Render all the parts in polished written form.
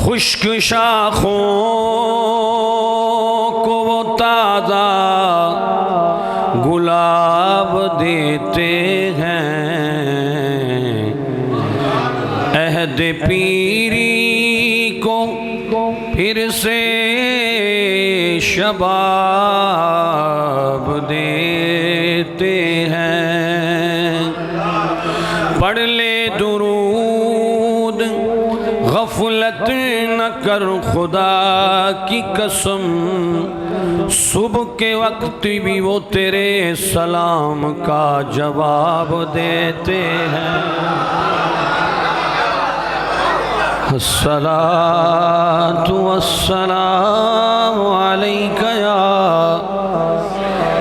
खुश्क शाखों को वो ताज़ा गुलाब देते हैं, कैद पीरी को फिर से शबाब देते हैं। पढ़ ले दुरूद गफलत न कर खुदा की कसम, सुबह के वक्त भी वो तेरे सलाम का जवाब देते हैं। अस्सलातु वस्सलामु अलैका या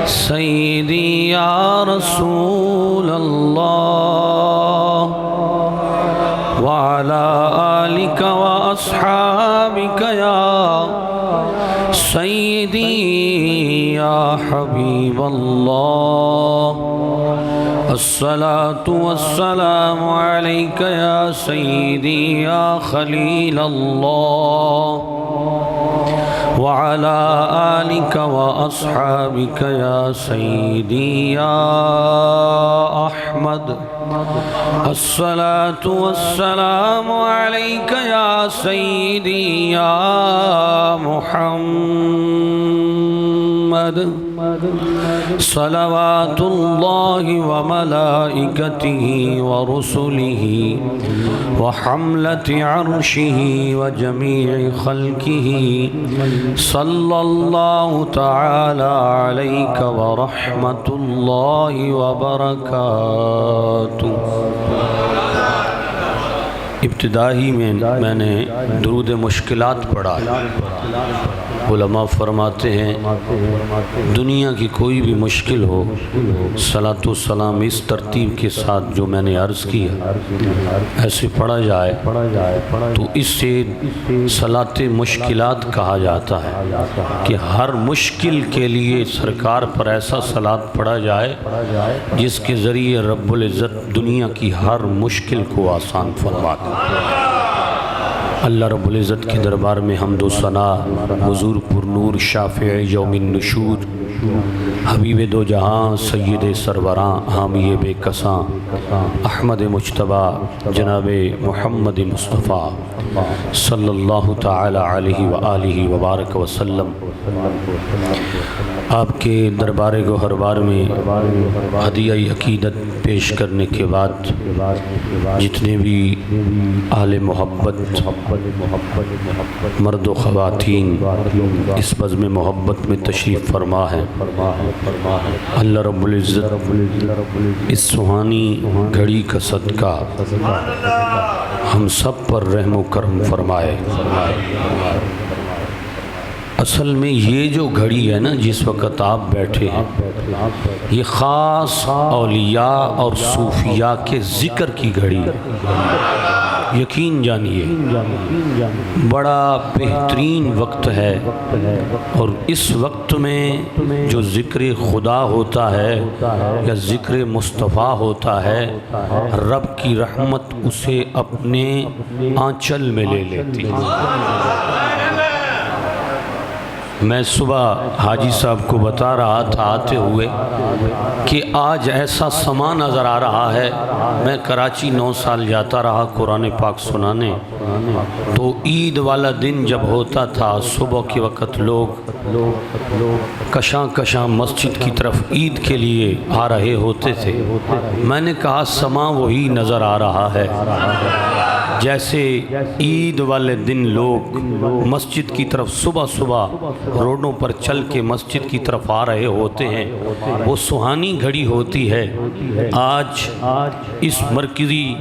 सय्यदी या रसूल अल्लाह व अला आलिका व अस्हाबिका या सय्यदी या हबीब अल्लाह। अस्सलातु वस्सलामु अलैका या सय्यदी या खलील अल्लाह व अला आलिका व अस्हाबिका या सय्यदी या अहमद। अस्सलातु वस्सलामु अलैका या सय्यदी या मुहम्मद। सलवातुल्लाहि व मलाइकतिही व रुसुलिही व हम्लति अर्शिही व जमीइ खल्किही सल्लल्लाहु तआला अलैका व रहमतुल्लाहि व बरकातुहू। इब्तिदाई में मैंने दुरूद मुश्किलात पढ़ा। उलमा फरमाते हैं दुनिया की कोई भी मुश्किल हो, सलातो सलाम इस तरतीब के साथ जो मैंने अर्ज़ किया ऐसे पढ़ा जाए तो इससे सलाते मुश्किलात कहा जाता है कि हर मुश्किल के लिए सरकार पर ऐसा सलात पढ़ा जाए जिसके ज़रिए रब्बुल इज़्ज़त दुनिया की हर मुश्किल को आसान फरमा दे। अल्लाह रब्बुल इज़्ज़त के दरबार में हम्द व सना हुज़ूर पुरनूर शाफ़िए यौमिन नुशूर हबीब दो जहां सय्यद सरवरां हामी बेकसां अहमद मुज्तबा जनाब मोहम्मद मुस्तफ़ा सल्लल्लाहु तआला अलैहि व आलिहि व बारक वसल्लम आपके दरबार गोहरबार में हदिया अक़ीदत पेश करने के बाद जितने भी आले मोहब्बत मर्द व ख़वातीन इस बज़्म मोहब्बत में तशरीफ़ फरमा है, अल्लाह रब्बुल इज़्ज़त इस सुहानी घड़ी का सदका हम सब पर रहम व करम फरमाए। असल में ये जो घड़ी है ना जिस वक़्त आप बैठे हैं ये ख़ास औलिया और सूफिया के ज़िक्र की घड़ी है। यकीन जानिए बड़ा बेहतरीन वक्त है और इस वक्त में जो ज़िक्र खुदा होता है या ज़िक्र मुस्तफ़ा होता है रब की रहमत उसे अपने आंचल में ले लेती है। मैं सुबह हाजी साहब को बता रहा था आते हुए कि आज ऐसा समा नज़र आ रहा है। मैं कराची 9 साल जाता रहा कुरान पाक सुनाने, तो ईद वाला दिन जब होता था सुबह के वक़्त लोग कशां मस्जिद की तरफ ईद के लिए आ रहे होते थे। मैंने कहा समा वही नज़र आ रहा है जैसे ईद वाले दिन लोग मस्जिद की तरफ सुबह सुबह रोडों पर चल के मस्जिद की तरफ आ रहे होते हैं। वो सुहानी घड़ी होती है। आज इस मरकज़ी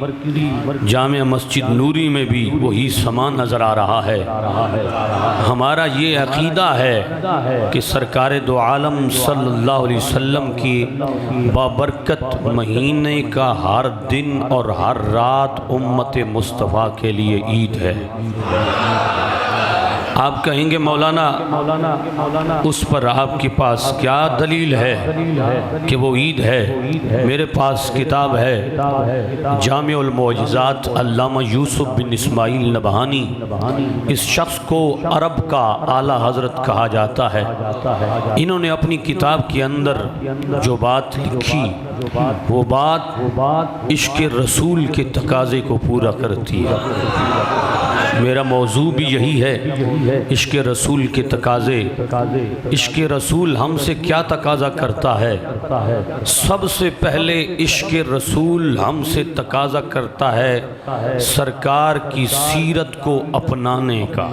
जामिया मस्जिद नूरी में भी वही समा नज़र आ रहा है। हमारा ये अक़ीदा है कि सरकार दो आलम सल्लल्लाहु अलैहि वसल्लम की बाबरकत महीने का हर दिन और हर रात उम्मत मुस्तफ़ा के लिए ईद है। आप कहेंगे मौलाना उस पर आपके पास क्या दलील है कि वो ईद है? मेरे पास किताब है जामिउल मौजिज़ात अल्लामा यूसुफ बिन इस्माइल नबहानी। इस शख्स को अरब का आला हज़रत कहा जाता है। इन्होंने अपनी किताब के अंदर जो बात लिखी वो बात इश्क़ रसूल के तकाज़े को पूरा करती है। मेरा मौजू भी यही है, इश्क़ रसूल के तकाज़े। इश्क़ रसूल हमसे क्या तकाज़ा करता है? सबसे पहले इश्क़ रसूल हमसे तकाज़ा करता है सरकार की सीरत को अपनाने का।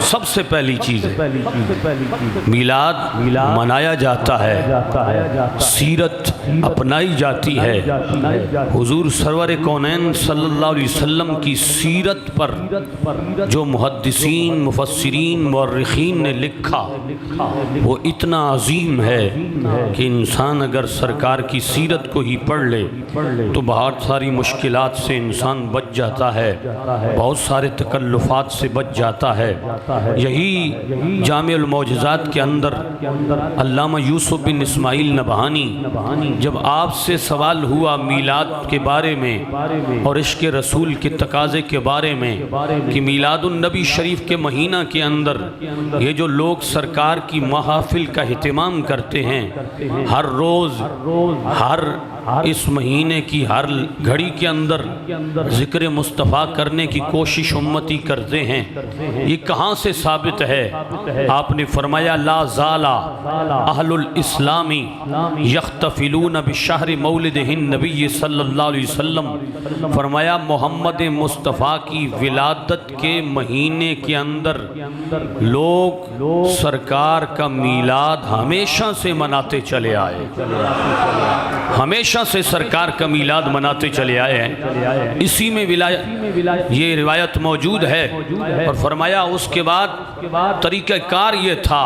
सबसे पहली चीज़ है मीलाद मनाया जाता है, सीरत अपनाई जाती है। हुजूर सरवर कौनैन सल्लल्लाहु अलैहि वसल्लम की सीरत पर जो मुहद्दिसीन मुफस्सिरीन मुअर्रिखीन ने लिखा वो इतना अजीम है कि इंसान अगर सरकार की सीरत को ही पढ़ ले तो बहुत सारी मुश्किलात से इंसान बच जाता है, बहुत सारे तकल्लुफ़ात से बच जाता है। यही जामिउल मौजिज़ात के अंदर अल्लामा यूसुफ बिन इस्माइल नबहानी जब आपसे सवाल हुआ मीलाद के बारे में और इश्क़ रसूल के तकाज़े के बारे में कि मीलादुन नबी शरीफ के महीना के अंदर ये जो लोग सरकार की महफिल का एहतमाम करते हैं, हर रोज़ हर इस महीने की हर घड़ी के अंदर ज़िक्र मुस्तफ़ा करने की कोशिश उम्मती करते हैं, ये कहाँ से साबित है? आपने फरमाया ला ज़ाला अहलुल इस्लामी यख्तफ़िलून बिशहर मौलिदिहिन नबी सल्लल्लाहु अलैहि वसल्लम। फरमाया मोहम्मद मुस्तफ़ा की विलादत के महीने के अंदर लोग सरकार का मीलाद हमेशा से मनाते चले आए, हमेशा से सरकार का मीलाद मनाते चले आए हैं। इसी में ये रिवायत मौजूद है। और फरमाया उसके बाद तरीक़ाकार ये था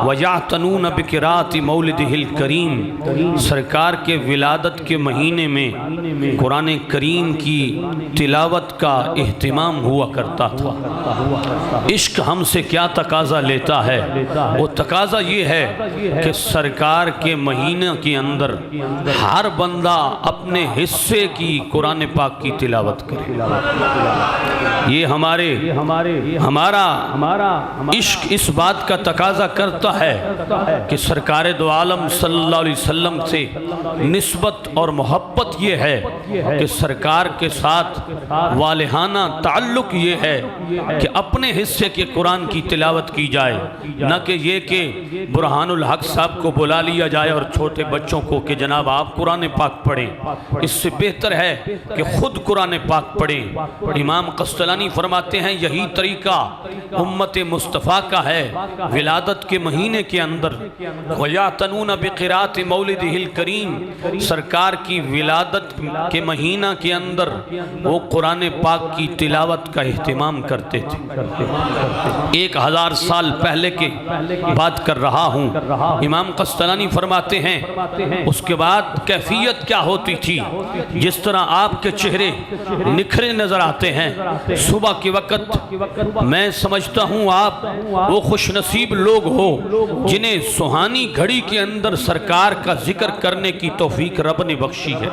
वयातनून बिक़िराअति मौलिदिहिल करीम, सरकार के विलादत के महीने में कुरान करीम की तिलावत का एहतिमाम हुआ करता था। इश्क हमसे क्या तकाज़ा लेता है? वो तकाज़ा ये है कि सरकार के महीने के अंदर हर बंदा अपने हिस्से की कुरान पाक की तिलावत करे। ये हमारा इश्क इस बात का तकाज़ा करता है कि सरकार दो आलम सल्लल्लाहु अलैहि वसल्लम से निस्बत और मोहब्बत ये है कि सरकार के साथ वालिहाना ताल्लुक़ ये है कि अपने हिस्से के कुरान की तिलावत की जाए, न कि ये कि बुरहानुल हक साहब को बुला लिया जाए और छोटे बच्चों को कि जनाब आप कुरान पाक पढ़ें। इससे बेहतर है कि खुद कुरान पाक पढ़ें। इमाम कस्तलानी फरमाते हैं यही तरीका उम्मत मुस्तफ़ा का है। विलादत के महीने के अंदर वयातनून बिक़िराअति मौलिदिहिल करीम, सरकार की विलादत के महीना के अंदर वो कुरान पाक की तिलावत का एहतिमाम करते थे। 1000 साल पहले के बात कर रहा हूँ। इमाम कस्तलानी फरमाते हैं उसके बाद कैफियत क्या होती थी? जिस तरह आपके चेहरे निखरे नजर आते हैं सुबह के वक़्त, मैं समझता हूँ आप वो खुशनसीब लोग हो जिन्हें सुहानी घड़ी के अंदर सरकार का जिक्र करने की तौफीक रब ने बख्शी है।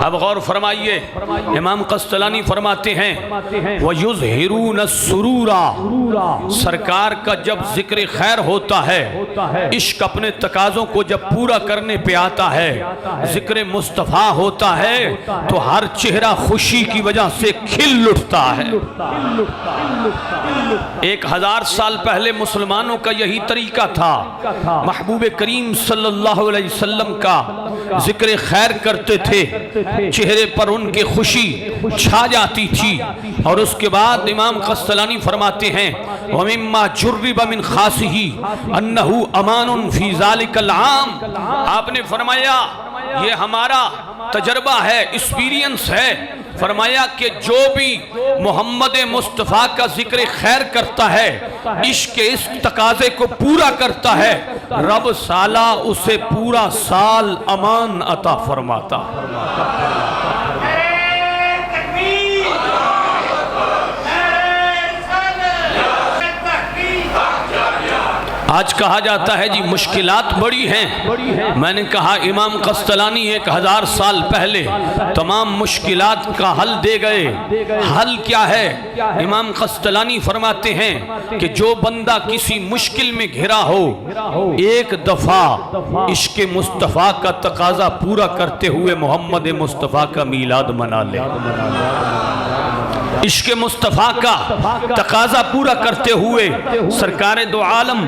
अब गौर फरमाइए, इमाम कस्तलानी फरमाते हैं वयुज़हिरून सुरूरा, सरकार का जब जिक्र खैर होता है, इश्क अपने तकाज़ों को जब पूरा करने पे आता है, जिक्र मुस्तफ़ा होता है तो हर चेहरा खुशी की वजह से खिल उठता है। 1000 साल पहले मुसलमानों का यही तरीका था। महबूब करीम सल्लल्लाहु अलैहि वसल्लम का जिक्र खैर करते थे, चेहरे पर उनके खुशी छा जाती थी। और उसके बाद इमाम कस्तलानी फरमाते हैं वमिम्मा जुर्रिब मिन खासिही अन्नहु अमानुन फी ज़ालिकल आम। आपने फरमाया ये हमारा तजर्बा है, एक्सपीरियंस है। फरमाया कि जो भी मोहम्मद मुस्तफ़ा का जिक्र खैर करता है, इश्क इस तकाज़े को पूरा करता है, रब साला उसे पूरा साल अमान अता फरमाता। आज कहा जाता है जी मुश्किलात बड़ी हैं। मैंने कहा इमाम कस्तलानी 1000 साल पहले तमाम मुश्किलात का हल दे गए। हल क्या है? इमाम कस्तलानी फरमाते हैं कि जो बंदा किसी मुश्किल में घिरा हो, एक दफा इश्क़ मुस्तफ़ा का तकाजा पूरा करते हुए मोहम्मद मुस्तफ़ा का मीलाद मना ले। इश्क़ मुस्तफ़ा का तकाजा पूरा करते हुए सरकार दो आलम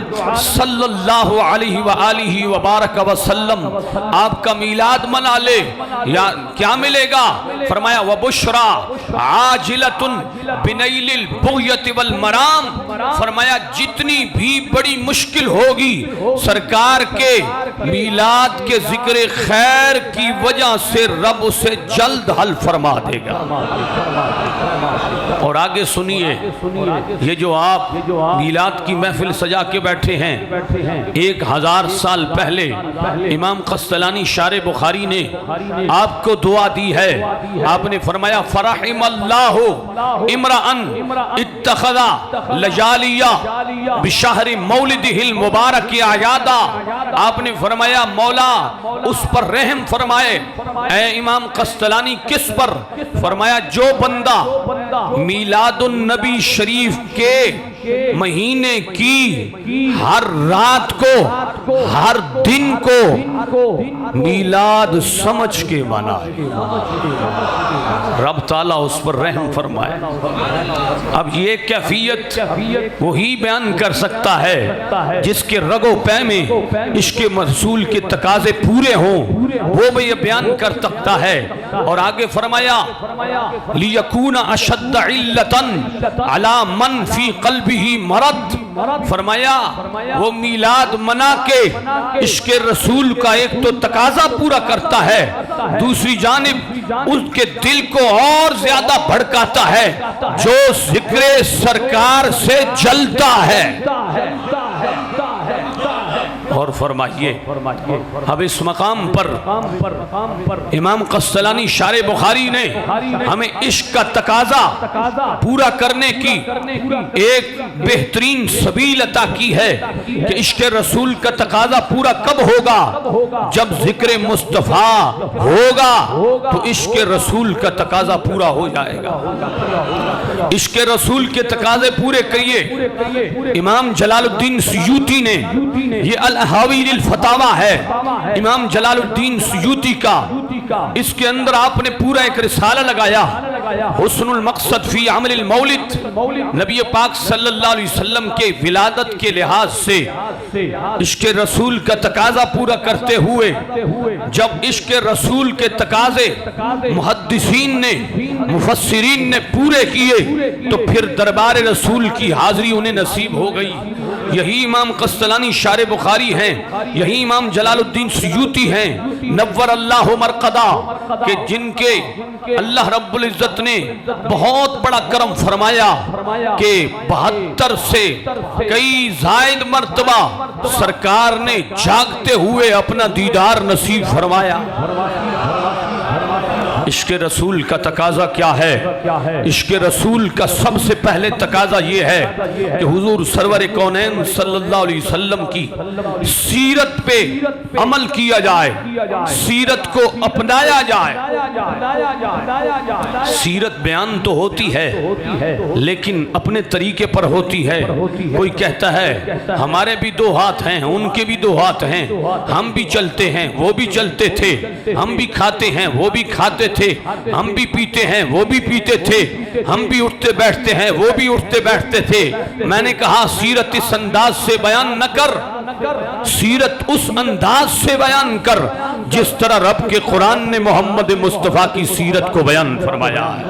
सल्लल्लाहु अलैहि व बारक वसल्लम आपका मीलाद मना ले। या क्या मिलेगा? फरमाया व बुशरा आजिलतुन बिनैलिल बुग़यति वल मराम। फरमाया जितनी भी बड़ी मुश्किल होगी सरकार के मीलाद के जिक्र खैर की वजह से रब उसे जल्द हल फरमा देगा। और आगे सुनिए, ये जो आप मीलाद की महफिल सजा के बैठे हैं, 1000 साल पहले इमाम कस्तलानी शारे बुखारी ने आपको दुआ दी है। आपने फरमाया फरहिमल्लाहु इमरान इत्तखज़ा लजालिया बिशहरि मौलिदिहिल मुबारक आयादा। आपने फरमाया मौला उस पर रहम फरमाए। ऐ इमाम कस्तलानी किस पर? फरमाया जो बंदा मीलादुन नबी शरीफ के महीने की हर रात को हर दिन को मीलाद समझ के मनाए, रब ताला उस पर रहम फरमाए। अब ये कैफियत वही बयान कर सकता है जिसके रगो पै में इश्क़ रसूल के तकाजे पूरे हों, वो भी ये बयान कर सकता है। और आगे फरमाया लियकून अशद्द इल्लतन अला मन फी क़ल्बिही मरद। फरमाया वो मीलाद मना के इश्क़ रसूल का एक तो तकाजा पूरा करता है, दूसरी जानिब उसके दिल को और ज्यादा भड़काता है जो जिक्र सरकार से जलता है। और फरमाइए अब इस मकाम पर इमाम कस्तलानी शारे बुखारी ने हमें इश्क का तकाजा पूरा करने की एक बेहतरीन सबील अता की है कि इश्क रसूल का तकाजा पूरा कब होगा? जब जिक्र मुस्तफ़ा होगा तो इश्क रसूल का तकाजा पूरा हो जाएगा। इश्क रसूल के तकाजे पूरे करिए। इमाम जलालुद्दीन सुयूती ने ये अल-हावी लिल फतावा है इमाम जलालुद्दीन सुयूती का, इसके अंदर आपने पूरा एक रिसाला लगाया हुस्नुल मक़सद फी अमलिल मौलिद। नबी पाक सल्लल्लाहु अलैहि वसल्लम के विलादत के लिहाज से इश्क़ रसूल का तकाजा पूरा करते हुए जब इश्क़ रसूल के तकाजे मुहद्दिसीन ने मुफस्सिरीन ने पूरे किए तो फिर दरबार रसूल की हाजिरी उन्हें नसीब हो गई। यही इमाम कस्तलानी शारे बुखारी हैं, यही इमाम जलालुद्दीन सुयूती हैं नव्वर अल्लाहु मरकदा के जिनके अल्लाह रब्बुल इज्जत ने बहुत बड़ा करम फरमाया कि 72 से कई जायद मर्तबा सरकार ने जागते हुए अपना दीदार नसीब फरमाया। इश्क़ रसूल का तकाजा क्या है? इश्क़ रसूल का सबसे पहले तकाजा ये है कि हुजूर सरवर कौनैन सल्लल्लाहु अलैहि वसल्लम की सीरत पे अमल किया जाए, सीरत को अपनाया जाए। सीरत बयान तो होती है लेकिन अपने तरीके पर होती है। कोई कहता है हमारे भी 2 हाथ हैं, उनके भी 2 हाथ हैं, हम भी चलते हैं वो भी चलते थे, हम भी खाते हैं वो भी खाते थे, हम भी पीते हैं वो भी पीते थे, हम भी उठते बैठते हैं वो भी उठते बैठते थे। मैंने कहा सीरत इस अंदाज से बयान न कर, सीरत उस अंदाज से बयान कर जिस तरह रब के कुरान ने मोहम्मद मुस्तफ़ा की सीरत को बयान फरमाया है।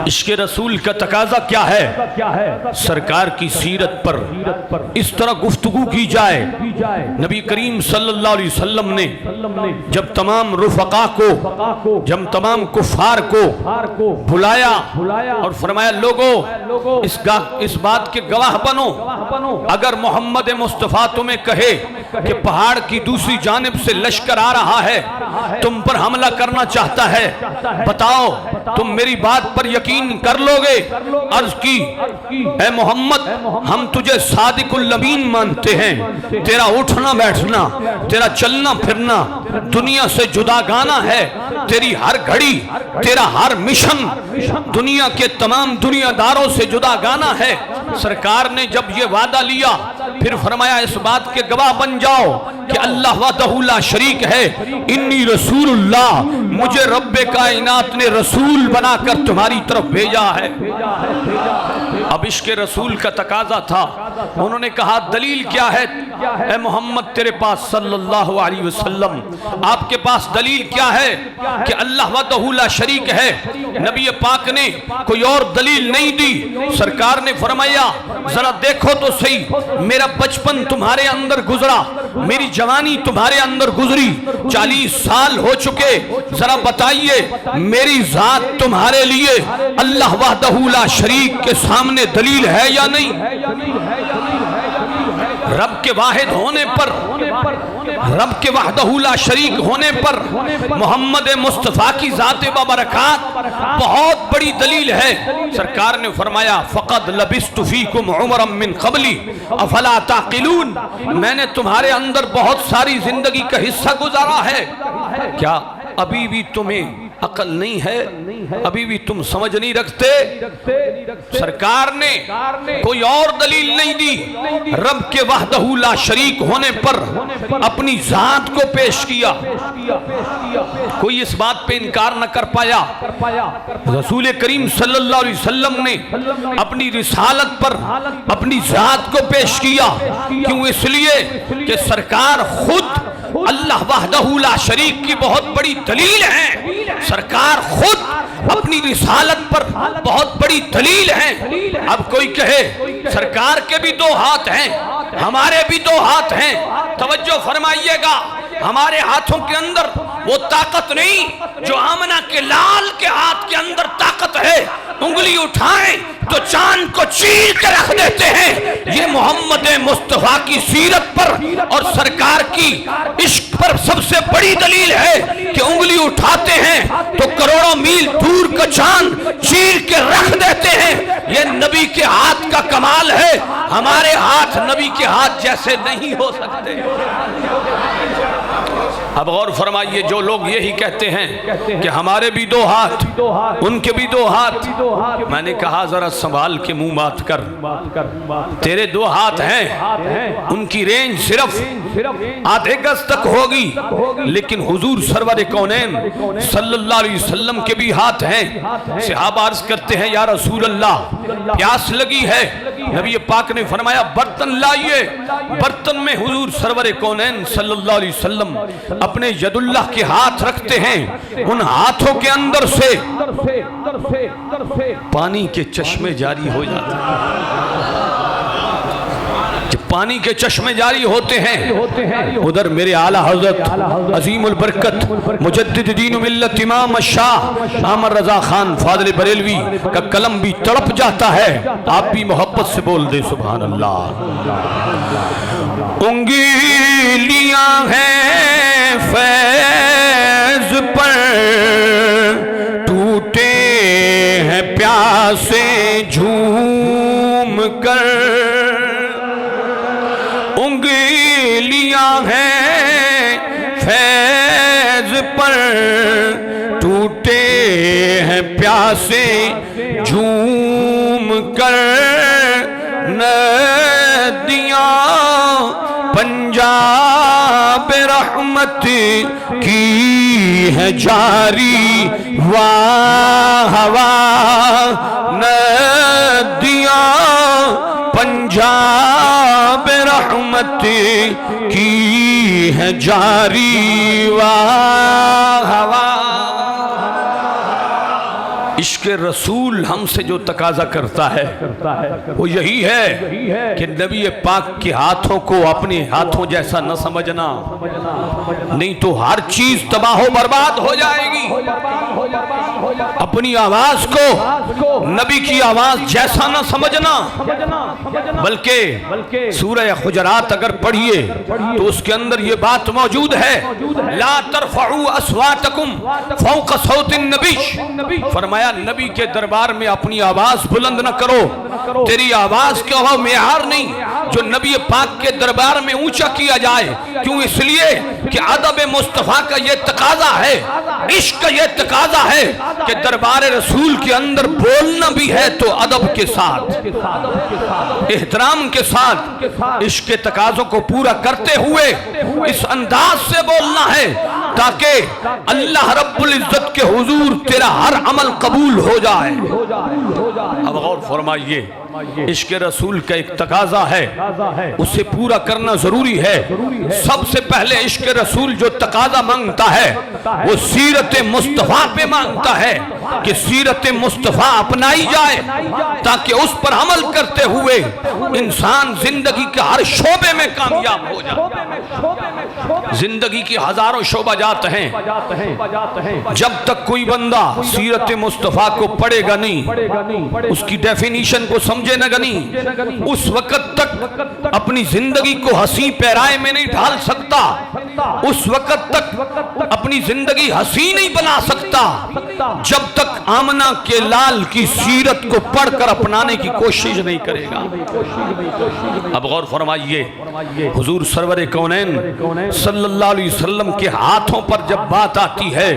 इश्क़ रसूल का तकाजा क्या है? सरकार की सीरत पर इस तरह गुफ्तगू की जाए। नबी करीम सल्लल्लाहु अलैहि वसल्लम ने जब तमाम रुफ़क़ा को, जब तमाम कुफ़ार को बुलाया और फरमाया लोगों इस बात के गवाह बनो, अगर मोहम्मद मुस्तफ़ा तुम्हें कहे कि पहाड़ की दूसरी जानिब से लश्कर आ रहा है, तुम पर हमला करना चाहता है, बताओ तुम मेरी बात पर यकीन कर लोगे? अर्ज की, ए मोहम्मद, हम तुझे सादिकुल अमीन मानते हैं। तेरा उठना बैठना, तेरा चलना फिरना दुनिया से जुदा गाना है। तेरी हर घड़ी, तेरा हर मिशन दुनिया के तमाम दुनियादारों से जुदा गाना है। सरकार ने जब ये वादा लिया, फिर फरमाया इस बात के गवाह बन जाओ कि अल्लाह वहदहू ला शरीक है, इन्नी रसूलुल्लाह, मुझे रब्बे कायनात ने रसूल बनाकर तुम्हारी तरफ भेजा है। अब इश्क़ रसूल का तकाजा था। उन्होंने कहा दलील क्या है ए मोहम्मद तेरे पास सल्लल्लाहु अलैहि वसल्लम, आपके पास दलील क्या है कि अल्लाह वहदहू ला शरीक है? नबी पाक ने कोई और दलील नहीं दी। सरकार ने फरमाया जरा देखो तो सही, मेरा बचपन तुम्हारे अंदर गुजरा, मेरी जवानी तुम्हारे अंदर गुजरी, 40 साल हो चुके, जरा बताइए मेरी जात तुम्हारे लिए अल्लाह वहदहू ला शरीक के सामने दलील है या नहीं? रब के वाहिद होने पर, रब के वहदहू ला शरीक होने पर मोहम्मद मुस्तफ़ा की ज़ात बबरकात बहुत बड़ी दलील है। सरकार ने फरमाया फ़क़द लबिस्तु फ़ीकुम उमरम मिन क़ब्ली अफ़ला ताक़िलून, मैंने तुम्हारे अंदर बहुत सारी जिंदगी का हिस्सा गुजारा है, क्या अभी भी तुम्हें अकल नहीं है? अभी भी तुम समझ नहीं रखते? सरकार ने कोई और दलील नहीं दी, रब के वहदहू ला शरीक होने पर अपनी जात को पेश किया। कोई इस बात पे इनकार न कर पाया। रसूल करीम सल्लल्लाहु अलैहि वसल्लम ने अपनी रिसालत पर अपनी जात को पेश किया। क्यों? इसलिए कि सरकार खुद अल्लाह वहदहू ला शरीक की बहुत बड़ी दलील है। सरकार खुद अपनी रिसालत पर बहुत बड़ी दलील है। अब कोई कहे सरकार के भी दो हाथ हैं, हमारे भी दो हाथ हैं, तवज्जो फरमाइएगा, हमारे हाथों के अंदर वो ताकत नहीं जो आमना के लाल के हाथ के अंदर ताकत है। उंगली उठाएं तो चांद को चीर के रख देते हैं। ये मोहम्मद मुस्तफ़ा की सीरत पर और सरकार की इश्क पर सबसे बड़ी दलील है कि उंगली उठाते हैं तो करोड़ों मील दूर का चांद चीर के रख देते हैं। ये नबी के हाथ का कमाल है। हमारे हाथ नबी के हाथ जैसे नहीं हो सकते। अब और फरमाइए, जो लोग यही कहते हैं कि हमारे भी दो हाथ, उनके भी दो हाथ, मैंने कहा जरा संभाल के मुंह बात कर। तेरे दो हाथ हैं, उनकी रेंज सिर्फ आधे गज तक होगी, लेकिन हुजूर सरवर कौनैन सल्लल्लाहु अलैहि वसल्लम के भी हाथ हैं। सहाबा अर्ज करते हैं या रसूल अल्लाह, प्यास लगी है। नबी पाक ने फरमाया बर्तन लाइए। बर्तन में हुजूर सरवर कौनैन सल्लल्लाहु अलैहि वसल्लम अपने यदुल्लाह के हाथ रखते हैं। उन हाथों के अंदर से पानी के चश्मे जारी हो जाते हैं। जब पानी के चश्मे जारी होते हैं, उधर मेरे आला हजरत अजीमुल बरकत मुजद्दिद दीन मिल्लत इमाम शाह आमर रजा खान फादल बरेलवी का कलम भी तड़प जाता है। आप भी मोहब्बत से बोल दे सुभान अल्लाह। उंगलियां हैं फैज पर, टूटे हैं प्यासे झूम कर। उंगलियां हैं फैज पर, टूटे हैं प्यासे झूम कर। नदियां पंजाब रहमत की है जारी, वाह वाह। नदियां पंजाब रहमत की है जारी, वाह वाह। इश्क़ के रसूल हमसे जो तकाजा करता है वो यही है कि नबी पाक के हाथों को अपने हाथों जैसा न समझना, नहीं तो हर चीज तबाह बर्बाद हो जाएगी। अपनी आवाज को नबी की आवाज जैसा न समझना, बल्कि सूरह हुजरात अगर पढ़िए तो उसके अंदर ये बात मौजूद है, ला तरफउ अस्वातकुम फौक सौतिन नबी। फरमाया नबी के दरबार में अपनी आवाज बुलंद न करो। तेरी आवाज का वह मेयार नहीं जो नबी पाक के दरबार में ऊंचा किया जाए। क्यों? इसलिए कि अदब मुस्तफा का ये तकाजा है, इश्क का ये तकाजा है कि दरबार रसूल के अंदर बोलना भी है तो अदब के साथ, एहतराम के साथ, इश्क के तकाजों को पूरा करते हुए इस अंदाज से बोलना है ताकि अल्लाह रब्बुल इज्जत के हुजूर तेरा हर अमल कबूल हो जाए। अब गौर फरमाइए, इश्क रसूल का एक तकाजा है, उसे पूरा करना जरूरी है। सबसे पहले इश्क रसूल जो तकाजा मांगता है वो सीरत मुस्तफा पे मांगता है कि सीरत मुस्तफा अपनाई जाए ताकि उस पर अमल करते हुए इंसान जिंदगी के हर शोबे में कामयाब हो जाए। जिंदगी की हजारों शोबा जात हैं, जब तक कोई बंदा सीरत मुस्तफा को पढ़ेगा नहीं, उसकी डेफिनेशन को समझेगा नहीं, उस वक्त तक अपनी जिंदगी को हंसी पैराए में नहीं ढाल सकता, उस वक्त तक अपनी जिंदगी हंसी नहीं बना सकता जब तक आमना के लाल की सीरत को पढ़कर अपनाने की कोशिश नहीं करेगा। अब गौर फरमाइए, हुजूर सरवर कौनैन सल्लल्लाहु अलैहि वसल्लम के हाथों पर जब बात आती है,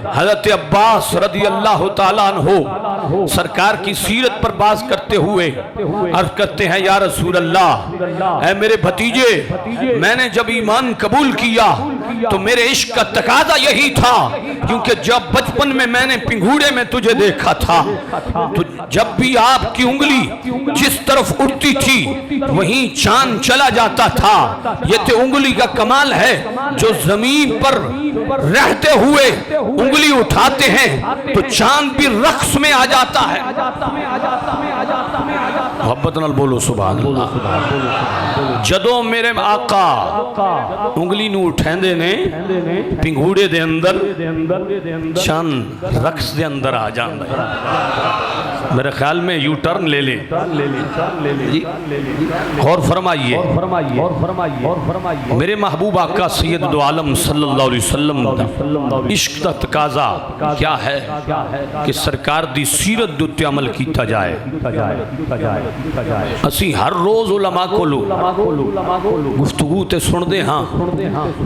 हजरत अब्बास रदी अल्लाह तआला अन्हु सरकार की सीरत पर बात करते हुए अर्ज करते हैं, या रसूल अल्लाह, ऐ मेरे भतीजे, मैंने जब ईमान कबूल किया तो मेरे इश्क का तकाजा यही था, क्योंकि जब बचपन में मैंने पिंगूड़े में तुझे देखा था तो जब भी आपकी उंगली जिस तरफ उठती थी वहीं चांद चला जाता था। ये तो उंगली का कमाल है, जो जमीन पर रहते हुए उंगली उठाते हैं तो चांद भी रक्स में आ जाता है। मोहब्बत नाल बोलो सुभान अल्लाह। जदों मेरे आका उंगली नू उठांदे ने पिंगूड़े दे अंदर चांद रक्स दे अंदर आ जांदा है। मेरे ख्याल में यू टर्न ले ले जी। और फरमाइए, मेरे महबूब आका सैयद दो आलम सल्लल्लाहु अलैहि वसल्लम इश्क दा तकाजा क्या है कि सरकार दी सीरत दे उत्ते अमल कीता जाए। असी हर रोज उलमा कोलों गुफ्तगू ते सुनदे हाँ,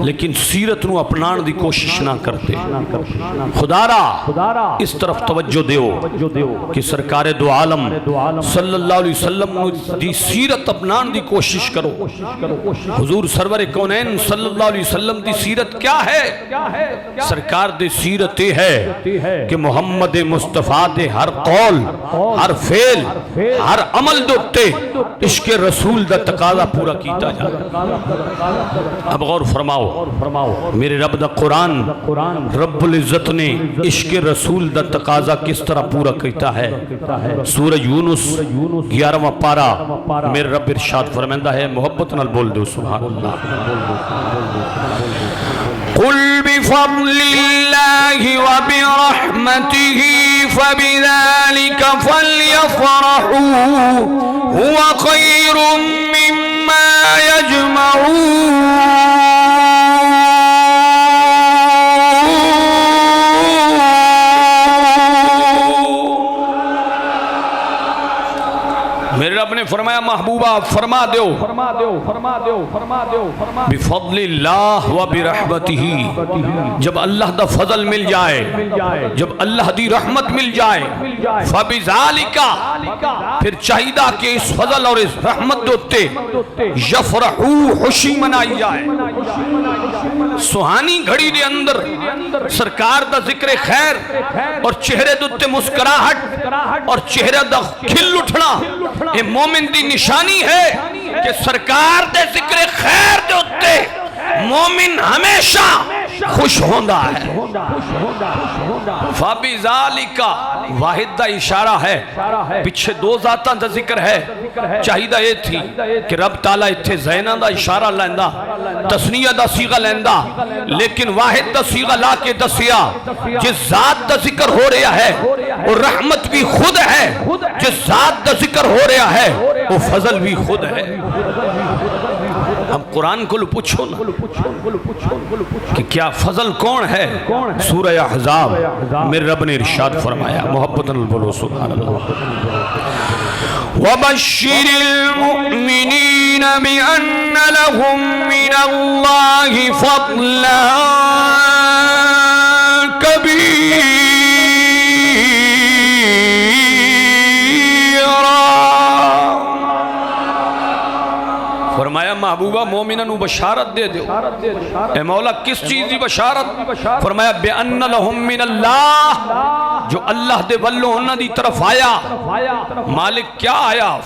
लेकिन सीरत नू अपनाण दी कोशिश ना करते। खुदारा इस तरफ तवज्जो दियो कि सरकारे दो आलम सल्लल्लाहु अलैहि वसल्लम दी सीरत अपनाण दी कोशिश करो। हुजूर सरवर कौनैन सल्लल्लाहु अलैहि वसल्लम दी सीरत क्या है? सरकार दी सीरत है कि मोहम्मद मुस्तफा दे हर कौल, हर फेल, हर अमल दे उत्ते इश्क रसूल दा तकाजा पूरा कीता जाए। अब गौर फरमाओ, मेरे रब दा कुरान रब्बुल इज्जत ने इश्क रसूल दा तकाजा किस तरह पूरा किया है। सूरह यूनुस 11वां पारा मेरे रब इरशाद फरमांदा है, मोहब्बत नाल बोल दो सुभान अल्लाह। कुल बिफज़लिल्लाहि व बिरहमतिही फबिज़ालिका फल्यफ़रहू हुवा खैरुम मिम्मा यजमऊन। मेरे रब ने फरमाया, महबूबा फरमा दो बिफज़लिल्लाह व बिरहमतिही, जब अल्लाह दा फजल मिल जाए, जब अल्लाह दी रहमत मिल जाए, फबिज़ालिका, फिर चाहिदा कि इस फजल और इस रहमत दे उत्ते यफरहू, खुशी मनाई जाए। सुहानी घड़ी दे अंदर सरकार दा जिक्र खैर और चेहरे दे उत्ते मुस्कुराहट और चेहरे दा खिल उठना, ये मोमिन दी निशानी है कि सरकार दे जिक्र खैर दे उत्ते मोमिन हमेशा खुश होंदा है। फाबिज़ालिका वाहिद दा इशारा है, पिछे दो जातां दा जिक्र है। चाहिदा ये थी कि रब ताला इत्थे ज़ैना दा इशारा लैंदा, तस्निया दा सीगा लैंदा, लेकिन वाहिद दा सीगा ला के दसिया जिस जात दा जिक्र हो रहा है वो रहमत भी खुद है, जिस जात दा जिक्र हो रहा है वो फजल भी खुद है। हम कुरान को पूछो ना कि क्या फजल कौन है। सूरह अहज़ाब मेरे रब ने इरशाद फरमाया, मोहब्बत बोलो सुभान अल्लाह, वबश्शिरिल मुमिनीन बिअन्न लहुम मिनल्लाहि फ़ज़लन कबीरा। फरमाया महबूबा मोमिना नू बशारत दे दो। ए मौला किस चीज की बशारत? फरमाया बिअन्न लहुम मिनल्लाह, जो अल्लाह दे वल्लों उन्हां दी तरफ आया। मालिक क्या आया?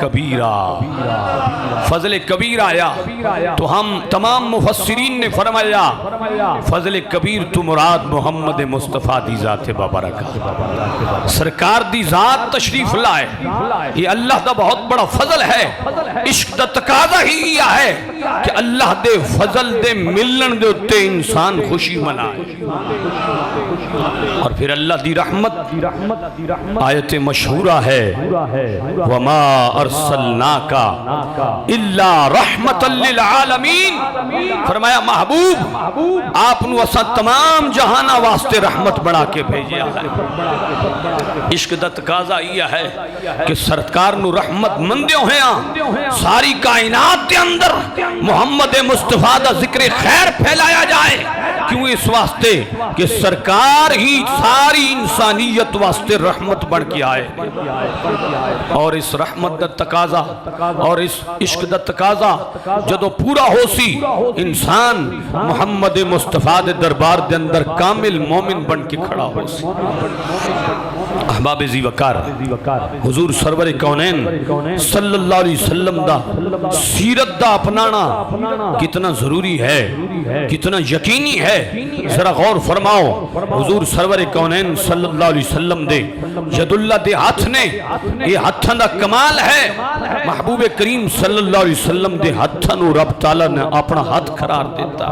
कबीरा, फजल कबीर आया। तो हम तमाम मुफस्सिरीन ने फरमाया फजल कबीर तो मुराद मोहम्मद मुस्तफ़ा दी ज़ात बाबरकत, सरकार दी ज़ात तशरीफ लाए। ये अल्लाह दा बहुत बड़ा फजल है। इश्क दा तकाज़ा ही यह है कि अल्लाह दे फजल दे मिलन दे उत्ते इंसान खुशी मनाए। और फिर अल्लाह दी रहमत आयत मशहूरा है, वमा अरसलनाका इल्ला रहमतल लिल आलमीन। फरमाया महबूब आपनु असा तमाम जहाना वास्ते रहमत बना के भेजा है। इश्क दा तकाज़ा यह है कि सरकार नु रहमत मंदे होया सारी कायनात के अंदर मोहम्मद मुस्तफ़ा दा जिक्र खैर फैलाया जाए। क्यों? इस वास्ते कि सरकार ही सारी इंसानियत वास्ते रहमत बन के आए। और इस रहमत दा तकाज़ा और इस इश्क दा तकाज़ा जदों पूरा हो सी, इंसान मोहम्मद मुस्तफ़ा दे दरबार दे अंदर कामिल मोमिन बन के खड़ा हो सी। अहबाब ज़ीवकार हुजूर सरवर कौनैन सल्लल्लाहु अलैहि वसल्लम दा सीरत दा अपनाना कितना जरूरी है, कितना यकीनी है। जरा गौर फरमाओ, हुजूर सरवर कौनैन सल्लल्लाहु अलैहि वसल्लम दे यदुल्लाह दे हाथ ने, ये हाथां दा कमाल है। महबूब करीम सल्लल्लाहु अलैहि वसल्लम दे हाथां नूं रब ताला ने अपना हाथ करार देता।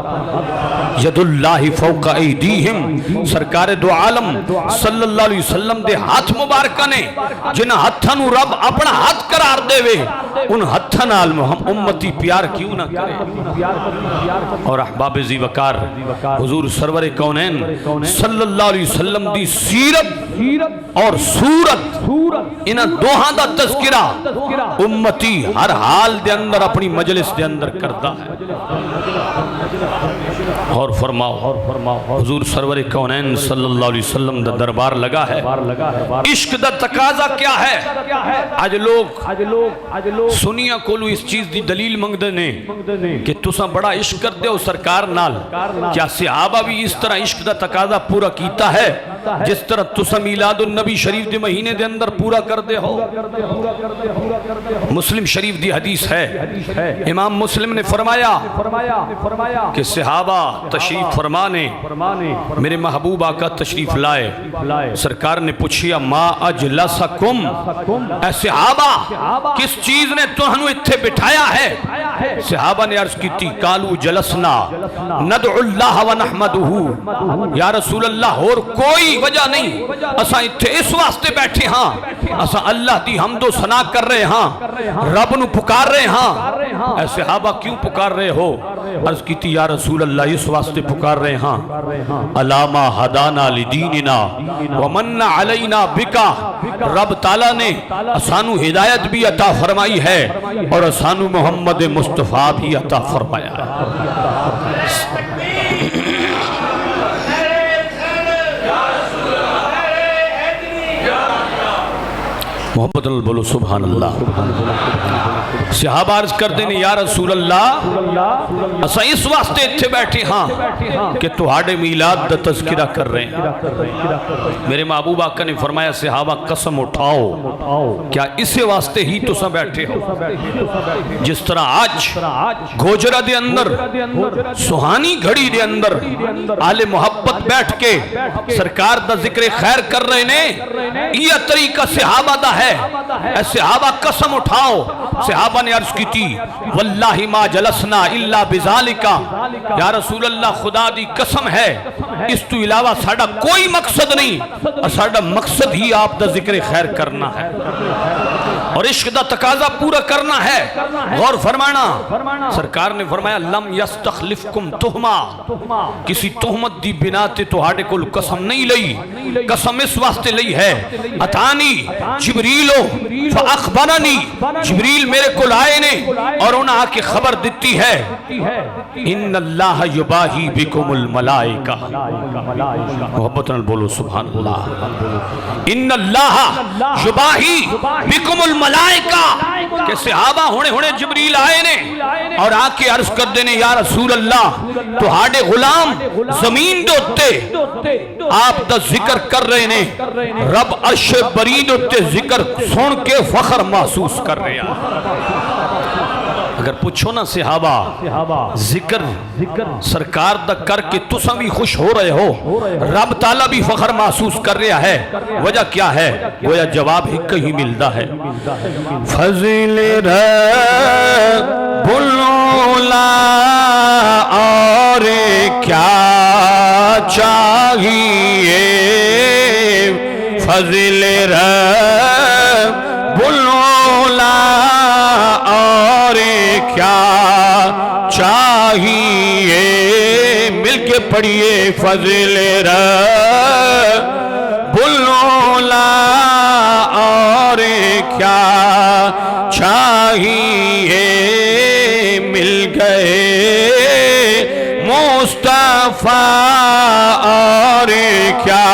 यदुल्लाहि फौका ऐदीहिम, सरकार दो आलम सल्लल्लाहु अलैहि वसल्लम दे हाथ मुबारक ने जिन्हां हाथां नूं रब अपना हाथ करार देवे, उन हाथां नाल उम्मती प्यार क्यों ना करे। और अहबाब ज़ीवकार हुजूर सरवर कौनैन सल्लल्लाहु अलैहि वसल्लम दी सीरत और सूरत, इन्हां दोहां दा तज़किरा उम्मती हर हाल दे अंदर अपनी मजलिस दे अंदर करता है। और फरमाओ हुजूर सरवर कौनैन सल्लल्लाहु अलैहि वसल्लम दा दरबार लगा है। इश्क दा तकाज़ा क्या है? आज लोग सुनिया कोलू इस चीज दी दलील मंगदे ने कि तुसा बड़ा इश्क करदे हो सरकार नाल। क्या सहाबा भी इस तरह इश्क दा तकाज़ा पूरा कीता है जिस तरह तुसा मीलादुन नबी शरीफ दे महीने दे अंदर पूरा करदे हो? मुस्लिम शरीफ दी हदीस है, इमाम मुस्लिम ने फरमाया कि सहाबा तशरीफ फरमाने मेरे महबूब आका तशरीफ लाए। सरकार ने पूछिया मा अजलसकुम, ऐ सहाबा किस चीज ने तुहानू इत्थे बिठाया है? सहाबा ने अर्ज की थी कालू जलसना नदउल्लाह व नहमदुहु, या रसूल अल्लाह और कोई वजह नहीं, असा इत्थे इस वास्ते बैठे हाँ, असा अल्लाह दी हमदो सना कर रहे हाँ, रब नू पुकार रहे हाँ। ऐ सहाबा क्यों पुकार रहे हो? अर्ज की थी या रसूल अल्लाह इस वास्ते पुकार रहे हाँ, अलामा हदाना लिदीनिना व मन्ना अलैना बिका, रब ताला ने असानू हिदायत भी अता फरमाई है और असानू मोहम्मद मुस्तफ़ा भी अता फरमाया है। मोहब्बत नाल बोलो सुभान अल्लाह। सहाबा अर्ज करते ने या रसूल अल्लाह असा इस वास्ते इत्थे बैठे हाँ कि तुहाडे मीलाद दा तज़किरा कर रहे हैं। मेरे महबूब आका ने फरमाया सहाबा कसम उठाओ क्या इसे वास्ते ही तुसा बैठे हो? जिस तरह आज गोजरा दे अंदर सुहानी घड़ी दे अंदर आले मोहब्बत बैठ के सरकार दा जिक्र खैर कर रहे ने, यह तरीका सहाबा दा है। सहाबा कसम उठाओ, सहाबा ने अर्ज की थी वल्लाहि मा जलसना इल्ला बिज़ालिका, या रसूल अल्लाह खुदा दी कसम है इस तो इलावा साडा कोई मकसद नहीं, साडा मकसद ही आप दा जिक्र खैर करना है और इश्क दा तकाजा पूरा करना है। गौर फरमाना, सरकार ने फरमाया लम यस्तखलिफकुम तुहमा, किसी तोहमत दी बिना ते तुहाडे कोल कसम नहीं लई। कसम इस वास्ते लई है अतानी जिब्रीलो फअखबरनी, जिब्रील मेरे कोल आए ने और उन्हें आके खबर देती है इन्नल्लाह युबाही बिकुमुल मलाइका। मोहब्बत नाल बोलो सुभान अल्लाह। इन्नल्लाह युबाही बिकुमुल मलाइका के सहाबा हुणे हुणे जिब्रील आए ने और आके अर्ज कर देने या रसूल अल्लाह तुहाडे गुलाम जमीन दे उत्ते आप दा जिक्र कर रहे ने, रब अर्श बरीद उत्ते जिक्र सुन के फखर महसूस कर रहे हैं। अगर पूछो ना सहाबा जिक्र सरकार दा करके तुसा भी खुश हो रहे हो, रब ताला भी फखर महसूस कर रहा है, वजह क्या है? गोया जवाब ही कहीं मिलता है फज़िल बुलोला और क्या चाहिए, फज़िल बुलोला और क्या चाहिए, मिलके पढ़िए फज़िल बुलोला और क्या चाहिए, मिल गए मुस्तफा और क्या।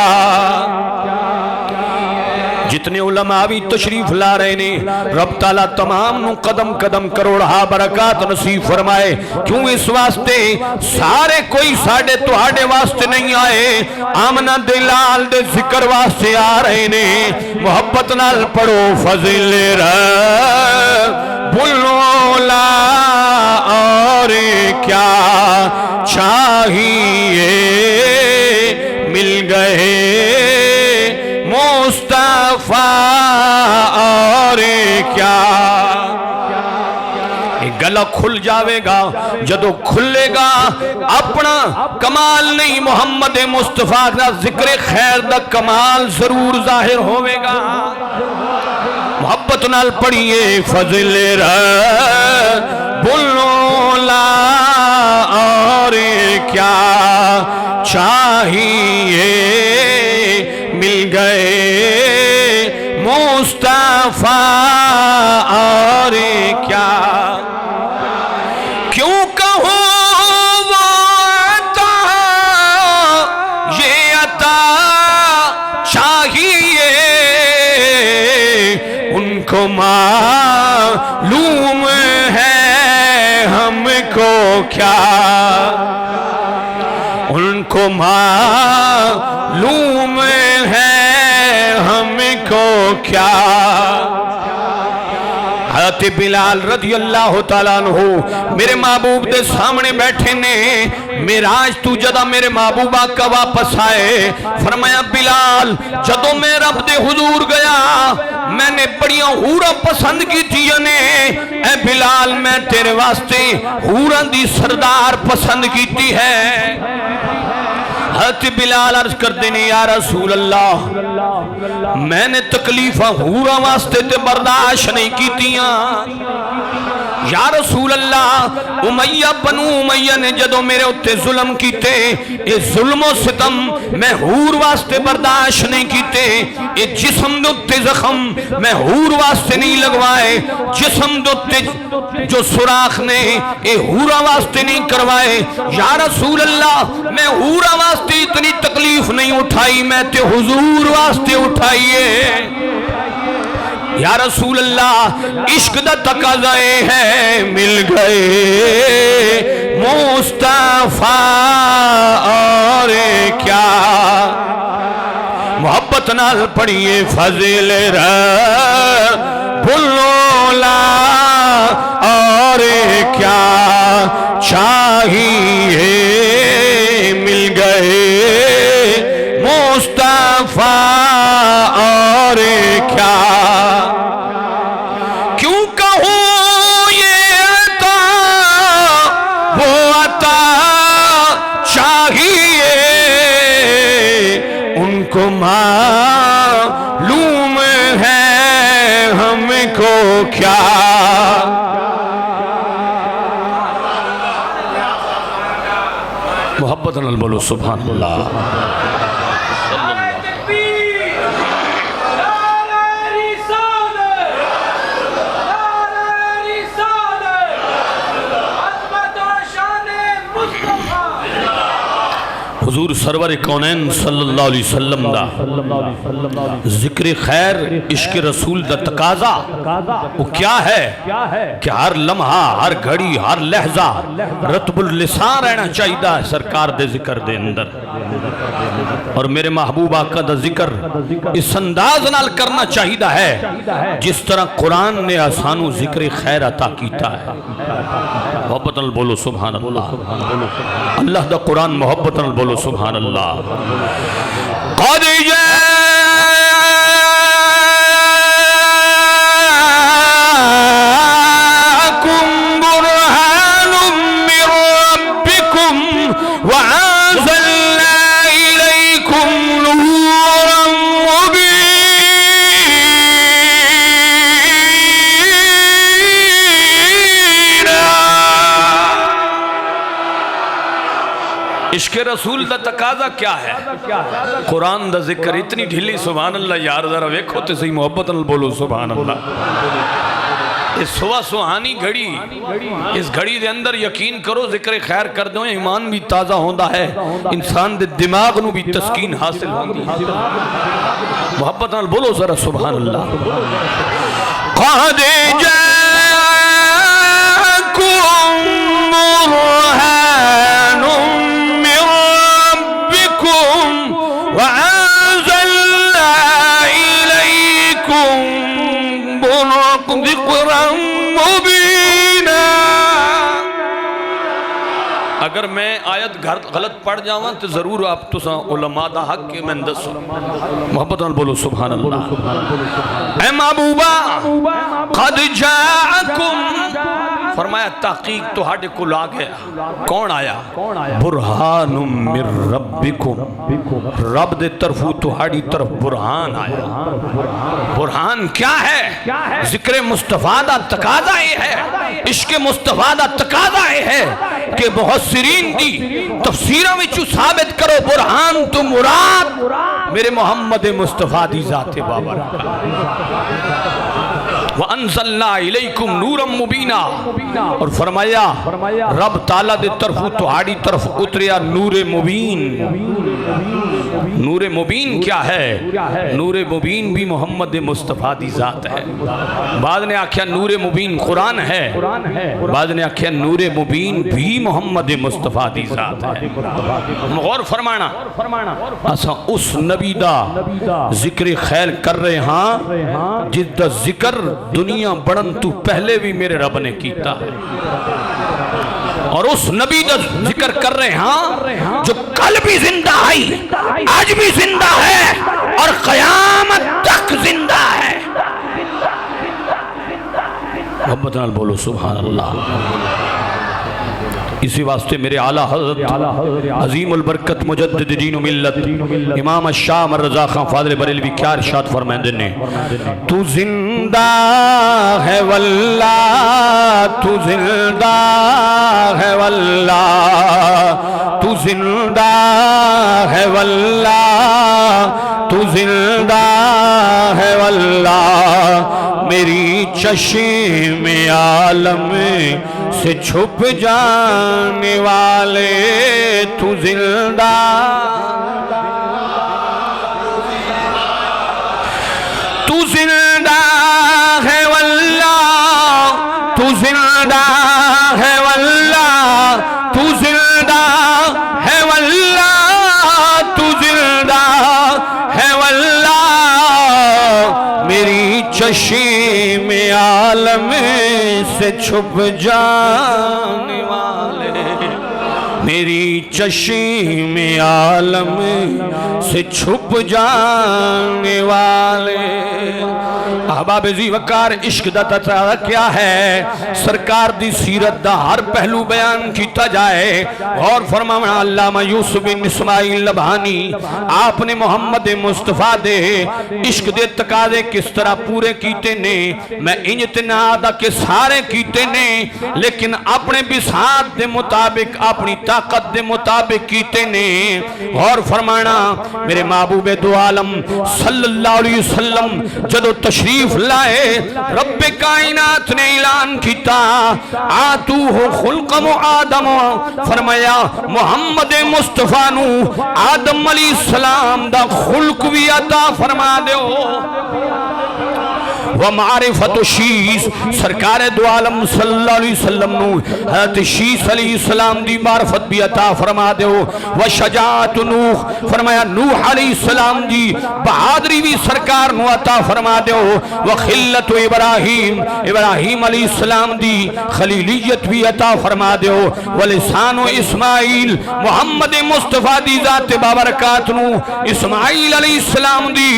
जितने उलमा भी तशरीफ ला रहे ने रब ताला तमाम नु कदम कदम करोड़ा बरकत नसीब फरमाए। क्यों इस वास्ते सारे कोई साडे तुहाडे वास्ते नहीं आए, आमना दिलाल दे जिक्र वास्ते आ रहे ने। मोहब्बत नाल पढ़ो फज़िल बुलोला और क्या चाहिए, मिल गए मुस्तफा और क्या। गला खुल जाएगा जदों खुलेगा अपना कमाल नहीं, मोहम्मद मुस्तफा का जिक्र खैर दा कमाल जरूर जाहिर होवेगा। मोहब्बत नाल पढ़िए फज़िल बुलोला और क्या चाहिए, मिल गए मुस्तफा और क्या। क्यों कहो वो अता ये अता चाहिए, उनको मालूम है हमको क्या, उनको मालूम है हमको क्या। हज़रत बिलाल रज़ी अल्लाह तआला अन्हु मेरे महबूब के सामने बैठे ने। मेराज तू जदा मेरे महबूब आका वापस आए, फरमाया बिलाल जदों मैं रब दे हुजूर गया मैंने बड़ियां हूरां पसंद की ने। ए बिलाल मैं तेरे वास्ते हूरां दी सरदार पसंद की है। हज़रत बिलाल अर्ज करते ने या रसूल अल्लाह मैंने तकलीफा हूरां वास्ते ते बर्दाश्त नहीं कीतियां। या रसूल अल्लाह उमैया बनु उमैया ने जदों मेरे उत्ते जुल्म कीते, ये जुल्मो सितम मैं हूर वास्ते बर्दाश्त नहीं कीते। ये जिस्म दे उत्ते जख्म मैं हूर वास्ते नहीं लगवाए, जिस्म दे उत्ते जो सुराख ने ये हूरा वास्ते नहीं करवाए। या रसूल अल्लाह मैं हूरा वास्ते इतनी तकलीफ नहीं उठाई, मैं ते हुजूर वास्ते उठाई है। या रसूल अल्लाह इश्क दा तकाज़ा है मिल गए मुस्तफा और क्या। मोहब्बत नाल पढ़िए फज़िल भुल्लोला और क्या चाहिए मिल गए मुस्तफा और क्या। क्यों कहूँ ये अता वो अता चाहिए उनको मालूम है हमको क्या। मोहब्बत नाल बोलो सुभान अल्लाह। हुजूर सरवर कौनैन सल्लल्लाहु अलैहि वसल्लम दा जिक्र खैर इश्क रसूल दा तकाज़ा वो क्या है कि हर लम्हा हर घड़ी हर लहजा रतबुल लिसान रहना चाहिए सरकार दे जिक्र दे अंदर। और मेरे महबूब आका दा जिक्र इस अंदाज नाल करना चाहिए है जिस तरह कुरान ने आसानू जिक्र खैर अता कीता है। मोहब्बत नाल बोलो सुभान अल्लाह। अल्लाह दा कुरान मोहब्बत नाल बोलो सुभान अल्लाह। क़द जाअकुम बुरहानुम मिर रब्बिकुम व अंज़लना इलैकुम नूरन मुबीना। इश्क रसूल दा तकाज़ा क्या है? कुरान दा जिक्र इतनी ढिली सुभान अल्लाह यार जरा वेखो तो सही मोहब्बत नाल बोलो सुभान अल्लाह। इस सुबह सुहानी घड़ी इस घड़ी दे अंदर यकीन करो जिक्र खैर कर दो ईमान भी ताज़ा होता है इंसान दे दिमाग नू भी तस्कीन हासिल होती है। मोहब्बत नाल बोलो जरा सुभान अल्लाह। क़द जाअकुम बुरहानुम मिर रब्बिकुम व अंज़लना इलैकुम ज़िक्रन मुबीना। अगर मैं आयत गलत पढ़ जावां तो जरूर आप तुसा उलमा दा हक के मैं दसो। मोहब्बत नाल बोलो सुभान अल्लाह। ऐ महबूबा क़द जाअकुम फरमाया तहकीक तुहाडे कोल आ गया। कौन आया? बुरहानुम मिर रब्बिकुम रब दे तरफू तुहाडी तरफ बुरहान आया। बुरहान क्या है? जिक्र मुस्तफा दा तकाज़ा है इश्क मुस्तफा दा तकाज़ा है कि मुफस्सिरीन दी तफसीरां विचों साबित करो बुरहान तो मुराद मेरे मोहम्मद मुस्तफा दी ज़ाते बाबरकत। व अंज़लना इलैकुम नूरम मुबीना और फरमाया रब ताला दे तरफू तुहाडी तरफ उतरिया नूरे मुबीन। नूरे मुबीन क्या है? नूरे मुबीन भी मोहम्मद मुस्तफा दी ज़ात है। बाद ने आख्या नूरे मुबीन कुरान है, बाद ने आख्या नूरे मुबीन भी मोहम्मद मुस्तफा दी ज़ात है। गौर फरमाना असा उस नबी दा जिक्र खैर कर रहे हाँ जिसदा जिक्र दुनिया बढ़न तू पहले भी मेरे रब ने कीता है। और उस नबी का जिक्र कर रहे हैं जो कल भी जिंदा है आज भी जिंदा है और क़यामत तक जिंदा है। मोहब्बत नाल बोलो सुभान अल्लाह। इसी वास्ते मेरे आला हज़रत अज़ीमुल बरकत मुजद्दिद दीन व मिल्लत इमाम शाह रज़ा खां फ़ाज़िल बरेलवी क्या इरशाद फरमाते ने तू जिंदा है वल्लाह तू जिंदा है वल्लाह तू जिंदा है वल्लाह तू जिंदा है वल्लाह मेरी चश्मे आलम से छुप जाने वाले तू जिंदा तू जिंदा चश्म आलम से छुप जाने वाले, मेरी चश्म आलम से छुप जाने वाले। अहबाब जी वकार इश्क दा तज़किरा क्या है, सरकार दी सीरत दा हर पहलू बयान किया जाए। और फरमावना अल्लामा यूसुफ बिन इस्माइल लबानी आपने मोहम्मद मुस्तफा दे इश्क दे तकाजे किस तरह पूरे कीते ने। मैं इंज ते ना आदा के सारे कीते ने, लेकिन अपने बिसात दे मुताबिक अपनी ताकत दे मुताबिक कीते ने। और फरमाना मेरे महबूबे दो आलम सल्लल्लाहु अलैहि वसल्लम जदों तशरीफ लाए, रब्बे कायनात ने ऐलान किया आतू हो खुल्क़म आदम, फरमाया मोहम्मद मुस्तफा नू आदम अलैहिस्सलाम दा खुल्क भी अता फरमा दो। व मारिफत शीस सरकार दो आलम सल्लल्लाहु अलैहि वसल्लम नू हज़रत शीस अलैहिस्सलाम दी मारिफत भी अता फरमा दो। व शजाअत नूह फरमाया नूह अलैहिस्सलाम दी बहादुरी भी सरकार नू अता फरमा दो। व खिल्लत इब्राहीम इब्राहीम अलैहिस्सलाम दी खलीलियत भी अता फरमा दो। व लिसान इस्माइल मोहम्मद मुस्तफा दी जात बाबरकात नू इस्माइल अलैहिस्सलाम दी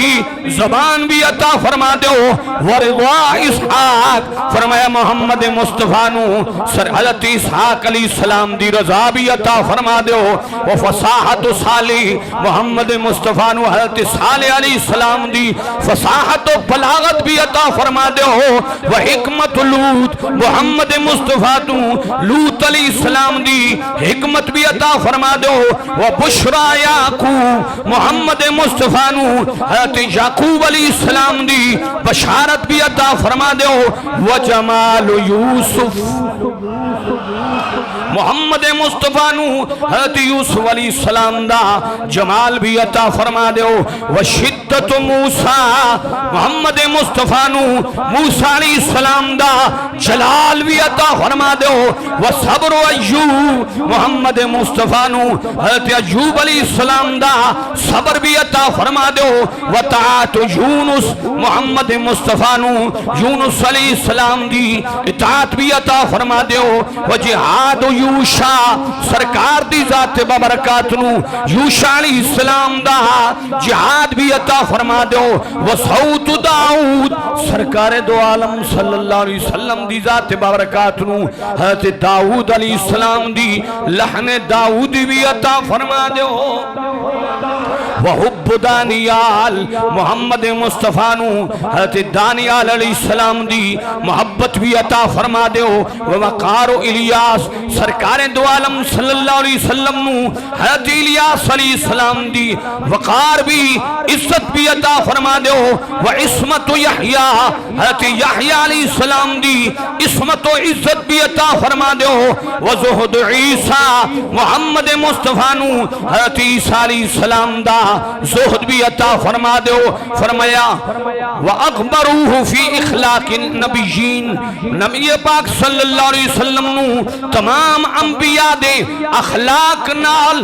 ज़बान भी अता फरमा दो। वरवा इसहाक फरमाया मोहम्मद मुस्तफा नू सर हज़रत इसहाक अलैहिस्सलाम दी रज़ा भी अता फरमा दो। व फसाहत साली मोहम्मद मुस्तफा नू हज़रत साले अलैहिस्सलाम दी फसाहत व बलागत भी अता फरमा दो। व हिकमत लूत मोहम्मद मुस्तफा नू लूत अलैहिस्सलाम दी हिकमत भी अता फरमा दो। व बुशरा याकूब मोहम्मद मुस्तफा नू हज़रत याकूब अलैहिस्सलाम दी बशारत भी अता फरमा दो। व जमाल यूसुफ मोहम्मद मुस्तफा नू हज़रत यूसुफ अलैहिस्सलाम दा जमाल भी अता फरमा दो। व शिद्दत मूसा मोहम्मद मुस्तफा नू मूसा अलैहिस्सलाम दा जलाल भी अता फरमा दो। व सब्र अय्यूब मोहम्मद मुस्तफा नू हज़रत अय्यूब अलैहिस्सलाम दा सब्र भी अता फरमा दो। व ताअत यूनुस मोहम्मद मुस्तफा नू यूनुस अलैहिस्सलाम दी इताअत भी अता फरमा दो। व जिहाद यूशा सरकार दी जात बाबरकात नू यूशा अलैहिस्सलाम दा जिहाद भी अता फरमा दो। व सौत दाऊद सरकार दो आलम सल्लल्लाहु अलैहि वसल्लम दी जात बाबरकात नू हज़रत दाऊद अलैहिस्सलाम दी लहन दाऊद भी अता फरमा दो। व हुब्ब दानियाल मोहम्मद मुस्तफा नू हज़रत दानियाल अलैहिस्सलाम दी मोहब्बत भी अता फरमा दो। व वक़ार इलियास सरकार दो आलम सल्लल्लाहु अलैहि वसल्लम नू हज़रत इलियास अलैहिस्सलाम दी वक़ार भी इज्जत भी अता फरमा दो। व इस्मत यहया हज़रत यहया अलैहिस्सलाम दी इस्मत व इज्जत भी अता फरमा दो। व ज़ुहद ईसा मोहम्मद मुस्तफा नू हज़रत ईसा अलैहिस्सलाम दा ज़ुहद भी अता फरमा दो। फरमाया व अखबरूहु फी इखलाकिन नबिय्यीन नबी पाक सल्लल्लाहु अलैहि वसल्लम नू तमाम अंबिया दे अखलाक नाल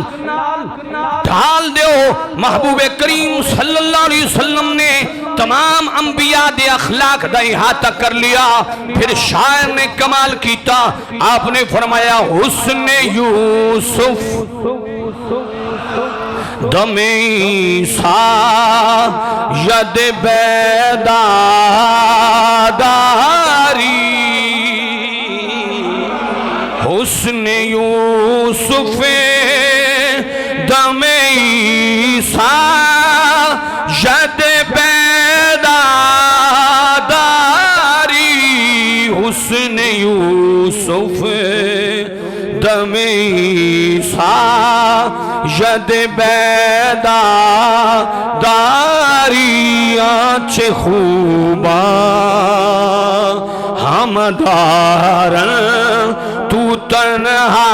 ढाल दो। महबूबे करीम सल्लल्लाहु अलैहि वसल्लम ने तमाम अंबिया दे अखलाक दा इहाता कर लिया। फिर शायर ने कमाल कीता, आपने फरमाया हुस्ने यूसुफ दमे सा यद बेदादारी हुस्ने यूसुफ दमे सा यद बेदादारी हुस्ने यूसुफ दमे सा यद बेदादारी आँच खूबा हमदारन तू तन्हा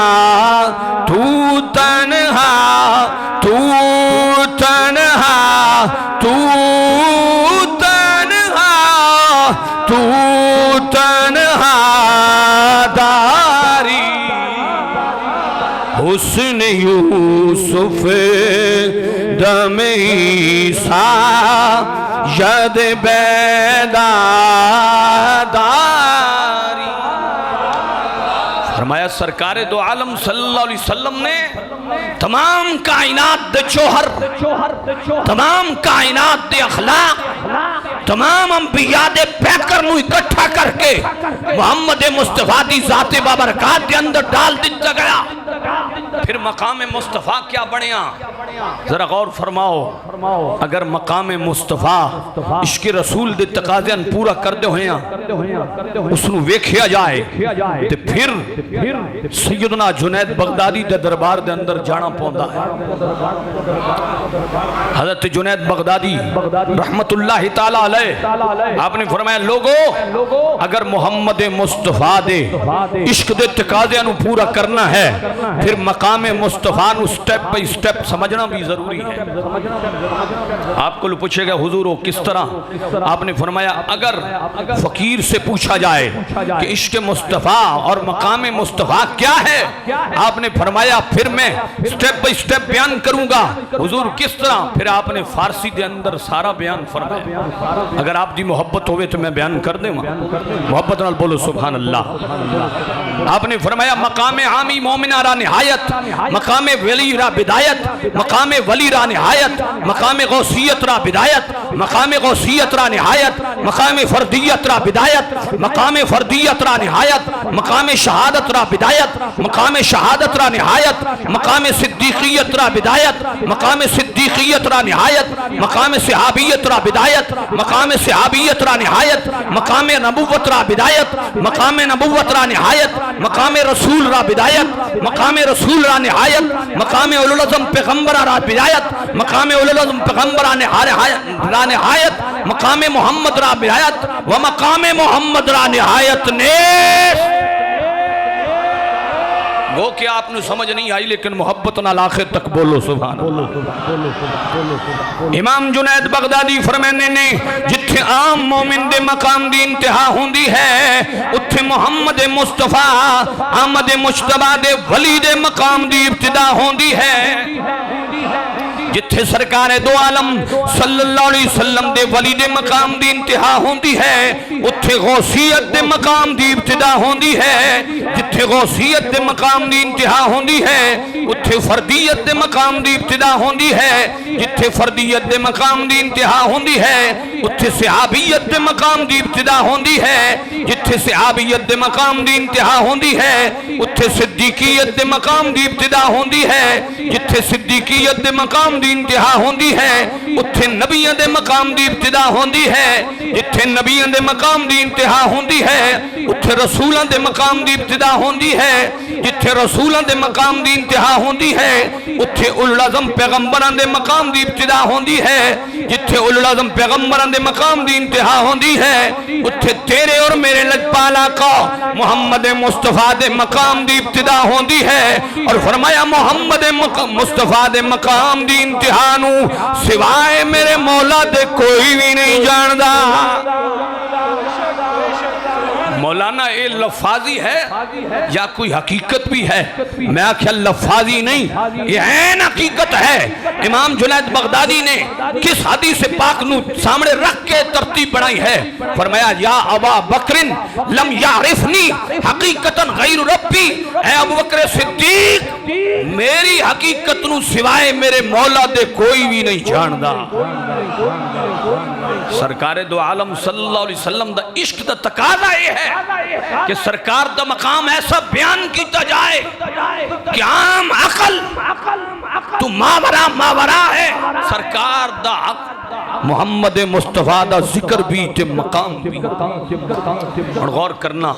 तू तन्हा तू तन्हा तू तन्हा तू तन्हा दारी हुस्न यूसुफ दमे सा यद बेदादारी। फरमाया सरकारे दो आलम सल्लल्लाहु अलैहि वसल्लम ने तमाम कायनात दे चोहर, तमाम कायनात दे अखलाक, तमाम अंबिया दे पैकर नू इकट्ठा करके मोहम्मद मुस्तफा दी जाते बाबरकात के अंदर डाल दिता गया। फिर मकाम मुस्तफा क्या बनिया, जरा गौर फरमाओ। अगर मकाम मुस्तफा इश्क रसूल दे तकाज़े पूरा करदे होया उसनू वेखिया जाए ते फिर सैयदना जुनैद बगदादी दे दरबार दे अंदर जाना पौंदा है। हजरत जुनैद बगदादी रहमतुल्लाहि ताला अलैह आपने फरमाया, लोगों अगर मोहम्मद मुस्तफा दे इश्क दे तकाज़े नू पूरा करना है फिर मकाम मुस्तफा नू स्टेप बाय स्टेप समझना भी जरूरी है। आपको पूछेगा हुजूर किस तरह, आपने फरमाया अगर फकीर से पूछा जाए कि इश्क मुस्तफा और मकाम मुस्तफा क्या है, आपने फरमाया फिर मैं स्टेप बाय स्टेप बयान करूंगा। हुजूर किस तरह, फिर आपने फारसी के अंदर सारा बयान फरमाया। अगर आपकी मोहब्बत होवे तो मैं बयान कर दूंगा, मोहब्बत नाल बोलो सुभान अल्लाह। आपने फरमाया मकाम आमी मोमिना रा निहायत, मकाम वली रा बिदायत, मकाम वली रा निहायत, मकाम गौसियत रा बिदायत, मकाम गौसियत रा निहायत, मकाम फर्दियत रा बिदायत, मकाम फर्दियत रा निहायत, मकाम शहादत रा बिदायत, मकाम शहादत रा निहायत, मकाम सिद्दीकियत रा बिदायत, मकाम सिद्दीकियत रा निहायत, मकाम सहाबियत रा बिदायत, मकाम सहाबियत रा निहायत, मकाम नबुव्वत रा बिदायत, मकाम नबुव्वत रा निहायत, मकाम रसूल रा बिदायत, मकाम रसूल रा निहायत, मकाम उलुल अज़म पैगंबर रा बिदायत, मकाम उलुल अज़म पैगंबर रा निहायत, मकाम मोहम्मद रा बिदायत व मकाम मोहम्मद रा निहायत ने वो क्या आपने समझ नहीं आई, लेकिन मोहब्बत नाल आखिर तक बोलो सुभान अल्लाह। इमाम जुनैद बगदादी फरमाने ने जिथे आम मोमिन दे मकाम दी इंतहा होंदी है उत्थे मोहम्मद मुस्तफा अहमद मुश्तबा दे वली दे मकाम दी इब्तिदा होंदी है। जिथे सरकार दो आलम सल्लल्लाहु अलैहि वसल्लम दे वली दे मकाम दी इंतहा होंदी है उत्थे गौसियत दे मकाम दी इब्तिदा होंदी है। जिथे गौसियत दे मकाम दी इंतहा होंदी है उत्थे फर्दियत दे मकाम दी इब्तिदा होंदी है। जिथे फर्दियत दे मकाम दी इंतहा होंदी है उत्थे सहाबियत दे मकाम दी इब्तिदा होंदी है। जिथे सहाबियत दे मकाम दी इंतहा होंदी है उत्थे सिद्दीकियत दे मकाम दी इब्तिदा होंदी है। जिथे सिद्दीकियत दे मकाम दी इंतहा होंदी है उत्थे नबियों दे मकाम दी इब्तिदा होंदी है। जिथे नबियों दे मकाम दी इंतहा होंदी है उत्थे रसूलों दे मकाम दी इब्तिदा होंदी है। जिथे रसूलों दे मकाम दी इंतहा होंदी है उत्थे उलुल अज़म पैगंबरां दे मकाम दी इब्तिदा होंदी है। जिथे उलुल अज़म पैगंबरां दे मकाम दी इंतहा होंदी है उत्थे तेरे और मेरे लजपाला का मोहम्मद मुस्तफा दे मकाम दी इब्तिदा होंदी है। और फरमाया मोहम्मद मुस्तफा दे मकाम दी इंतहा नू सिवाय मेरे मौला दे कोई भी नहीं जानदा। मौलाना ये लफाजी है या कोई हकीकत भी है? मैं आख्या लफाजी नहीं, ये ऐन हकीकत है। इमाम जुनैद बगदादी ने किस हदीस पाक नू सामने रख के तरतीब बनाई है। फरमाया या अबा बकरिन लम यारिफनी हकीकतन गैर रब्बी, ऐ अबू बकर सिद्दीक मेरी हकीकत नू सिवाय मेरे मौला दे कोई भी नहीं जानदा। सरकार दो आलम सल्लल्लाहु अलैहि वसल्लम दा इश्क दा तकाजा ये है कि सरकार दा मकाम ऐसा बयान किया जाए कि आम अकल तू मावरा है। सरकार दा मोहम्मद मुस्तफा दा जिक्र भी ते मकाम भी। और गौर करना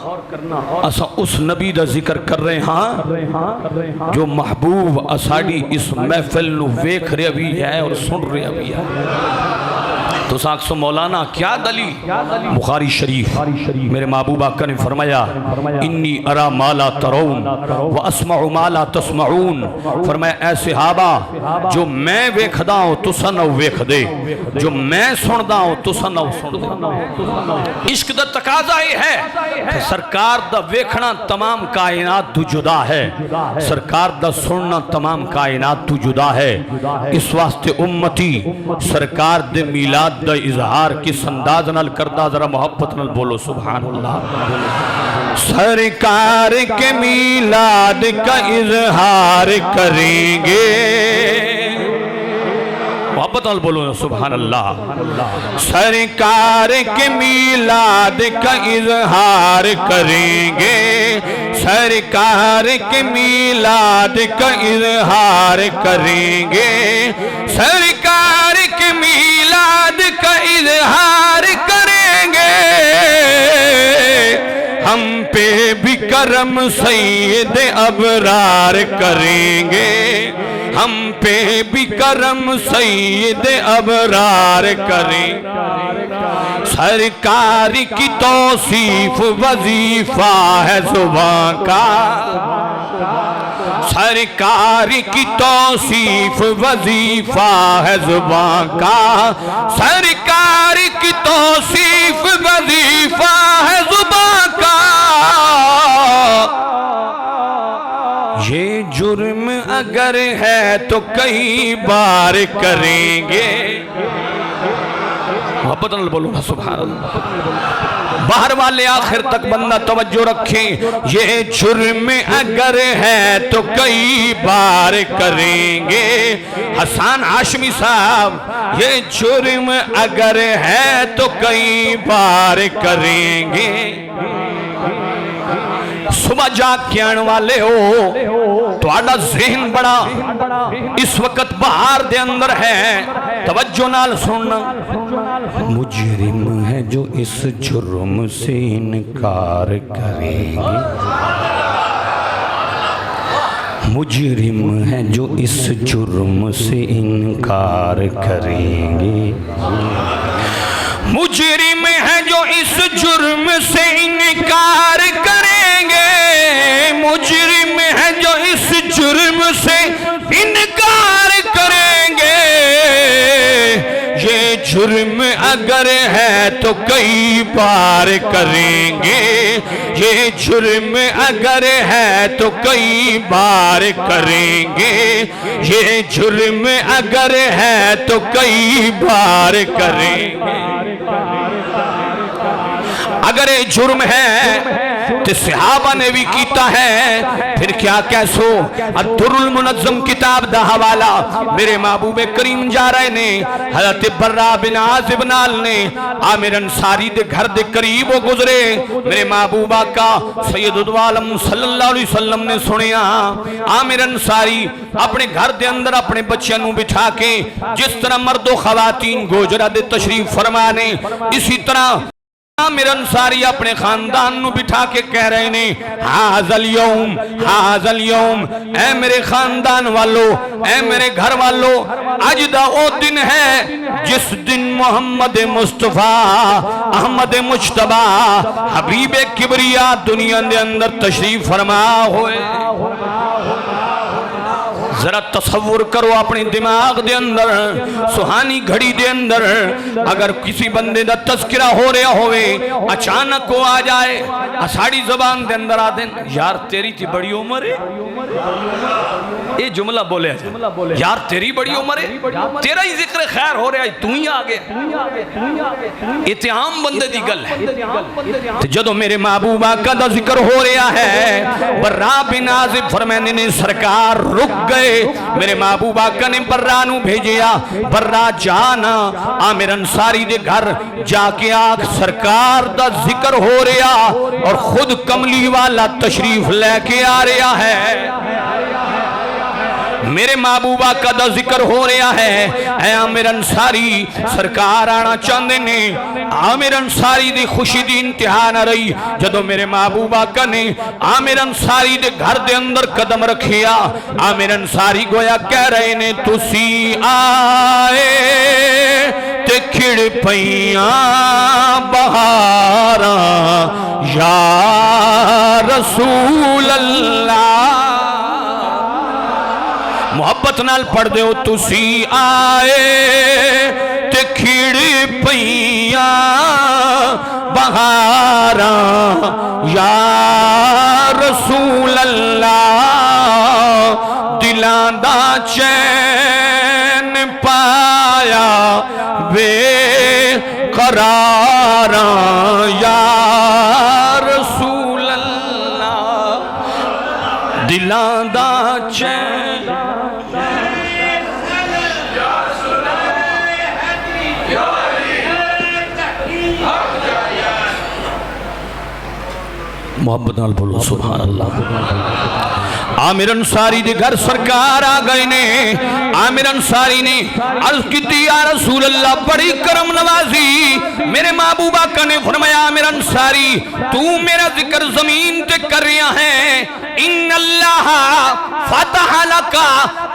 असा उस नबी दा जिक्र कर रहे हाँ जो महबूब असाड़ी इस महफिल नू वेख रहा भी है और सुन रहा भी है। तो साक्सो मौलाना क्या दलील? बुखारी शरीफ मेरे महबूब आका ने फरमाया इन्नी अरा माला तरौन व अस्माउ माला तस्माऊन। फरमाया ऐ सहाबा जो मैं वेखदा हूं तुसा ना वेख दे, जो मैं सुनदा हूं तुसा ना सुन दे। इश्क दा तकाजा ये है कि सरकार दा वेखना तमाम कायनात तू जुदा है, सरकार दा सुनना तमाम कायनात तू जुदा है। इस वास्ते उम्मती सरकार दे मिलाद दा इजहार किस अंदाज नाल करदा, जरा मोहब्बत नाल बोलो सुभान अल्लाह। सरकार के मीलाद का इजहार करेंगे, मोहब्बत नाल बोलो सुभान अल्लाह। सरकार के मीलाद का इजहार करेंगे, सरकार के मीलाद का इजहार करेंगे, सरकार के मीलाद का इजहार करेंगे। हम पे भी करम सैयद अबरार करेंगे, हम पे भी करम सैयद अबरार करें। सरकार की तौसीफ वजीफा है जुबान का, सरकार की तौसीफ वजीफा है जुबान का, सरकार की तौसीफ वजीफा है जुबान का। ये जुर्म अगर है तो कई बार करेंगे, मोहब्बत नाल बोलो ना सुभान अल्लाह। बाहर वाले आखिर तक बंदा तवज्जो रखें। ये जुर्म अगर है तो कई बार करेंगे, हसन हाशमी साहब, ये जुर्म अगर है तो कई बार करेंगे। सुबह जाग के आने वाले हो, तुहाडा ज़हन बड़ा इस वक्त बाहर दे अंदर है, तवज्जो नाल सुनना। मुजरिम है जो इस जुर्म से इनकार करेंगे, मुजरिम है जो इस जुर्म से इनकार करेंगे, मुजरिम है जो इस जुर्म से इनकार करेंगे, मुजरिम है जो इस जुर्म से इनकार करेंगे। ये जुर्म अगर है तो कई बार करेंगे, ये जुर्म अगर है तो कई बार करेंगे, ये जुर्म अगर है तो कई बार करेंगे। अगर ये जुर्म है तो सहाबा ने भी कीता है, फिर क्या कैसो। अद्दुरुल मुनज़्ज़म किताब दा हवाला मेरे महबूब करीम जा रहे ने हज़रत बर्रा बिन आज़िब नाल ने आमिर अंसारी दे घर दे करीब वो गुजरे। मेरे महबूबा का सैयदुल आलम सल्लल्लाहु अलैहि वसल्लम ने सुनिया आमिर अंसारी अपने घर दे अंदर अपने बच्चों को बिठा के जिस तरह मर्दो खवातीन गोजरा दे तशरीफ फरमा ने, इसी तरह आमिर अंसारी अपने खानदान नु बिठा के कह रहे ने हाज़ल यौम, हाज़ल यौम, ऐ मेरे खानदान वालों, ऐ मेरे घर वालों, आज दा ओ दिन है जिस दिन मोहम्मद मुस्तफा अहमद मुज्तबा हबीब किबरिया दुनिया के अंदर तशरीफ फरमा होए। जरा तसव्वुर करो अपने दिमाग दे अंदर सुहानी घड़ी दे अंदर अगर किसी बंदे दा तज़किरा हो रहा होवे, अचानक को आ जाए साड़ी जबान दे अंदर आ देन यार तेरी ती बड़ी उम्र है, ये जुमला बोले यार तेरी बड़ी उम्र है, तेरा ही जिक्र खैर हो रहा है, तू ही आ गया। ये आम बंदे दी गल है। जदों मेरे महबूबा का दा जिक्र हो रहा है, बर्रा बिन आज़िब फरमाने ने सरकार रुक गए। मेरे महबूबा का ने बर्रा नू भेजिया, बर्रा जाना आमिर अंसारी दे घर जाके आख सरकार दा जिक्र हो रहा और खुद कमली वाला तशरीफ लेके आ रहा है। मेरे महबूबा का दा जिक्र हो रहा है, ऐ आमिर अंसारी सरकार आना चाहते ने। आमिर अंसारी दी खुशी दी इंतहा न रही जदों मेरे महबूबा का ने आमिर अंसारी दे घर दे अंदर कदम रखिया। आमिर अंसारी गोया कह रहे ने तुसी आए ते खिड़ पईयां बहारां या रसूल अल्लाह। मोहब्बत नाल पढ़ दो तुसी आए ते खिड़ पईयां बहारां या रसूल अल्लाह। दिलां दा चैन पाया वे करारा या रसूल अल्लाह दिलां दा चैन मोहब्बत नाल बोलो सुभान अल्लाह। आमिर अंसारी दे घर सरकार आ गए ने। आमिर अंसारी ने अर्ज की या रसूल अल्लाह बड़ी करम नवाजी। मेरे महबूब आका ने फरमाया आमिर अंसारी तू मेरा जिक्र जमीन ते कर रहा है। इन्नल्लाह फतह लका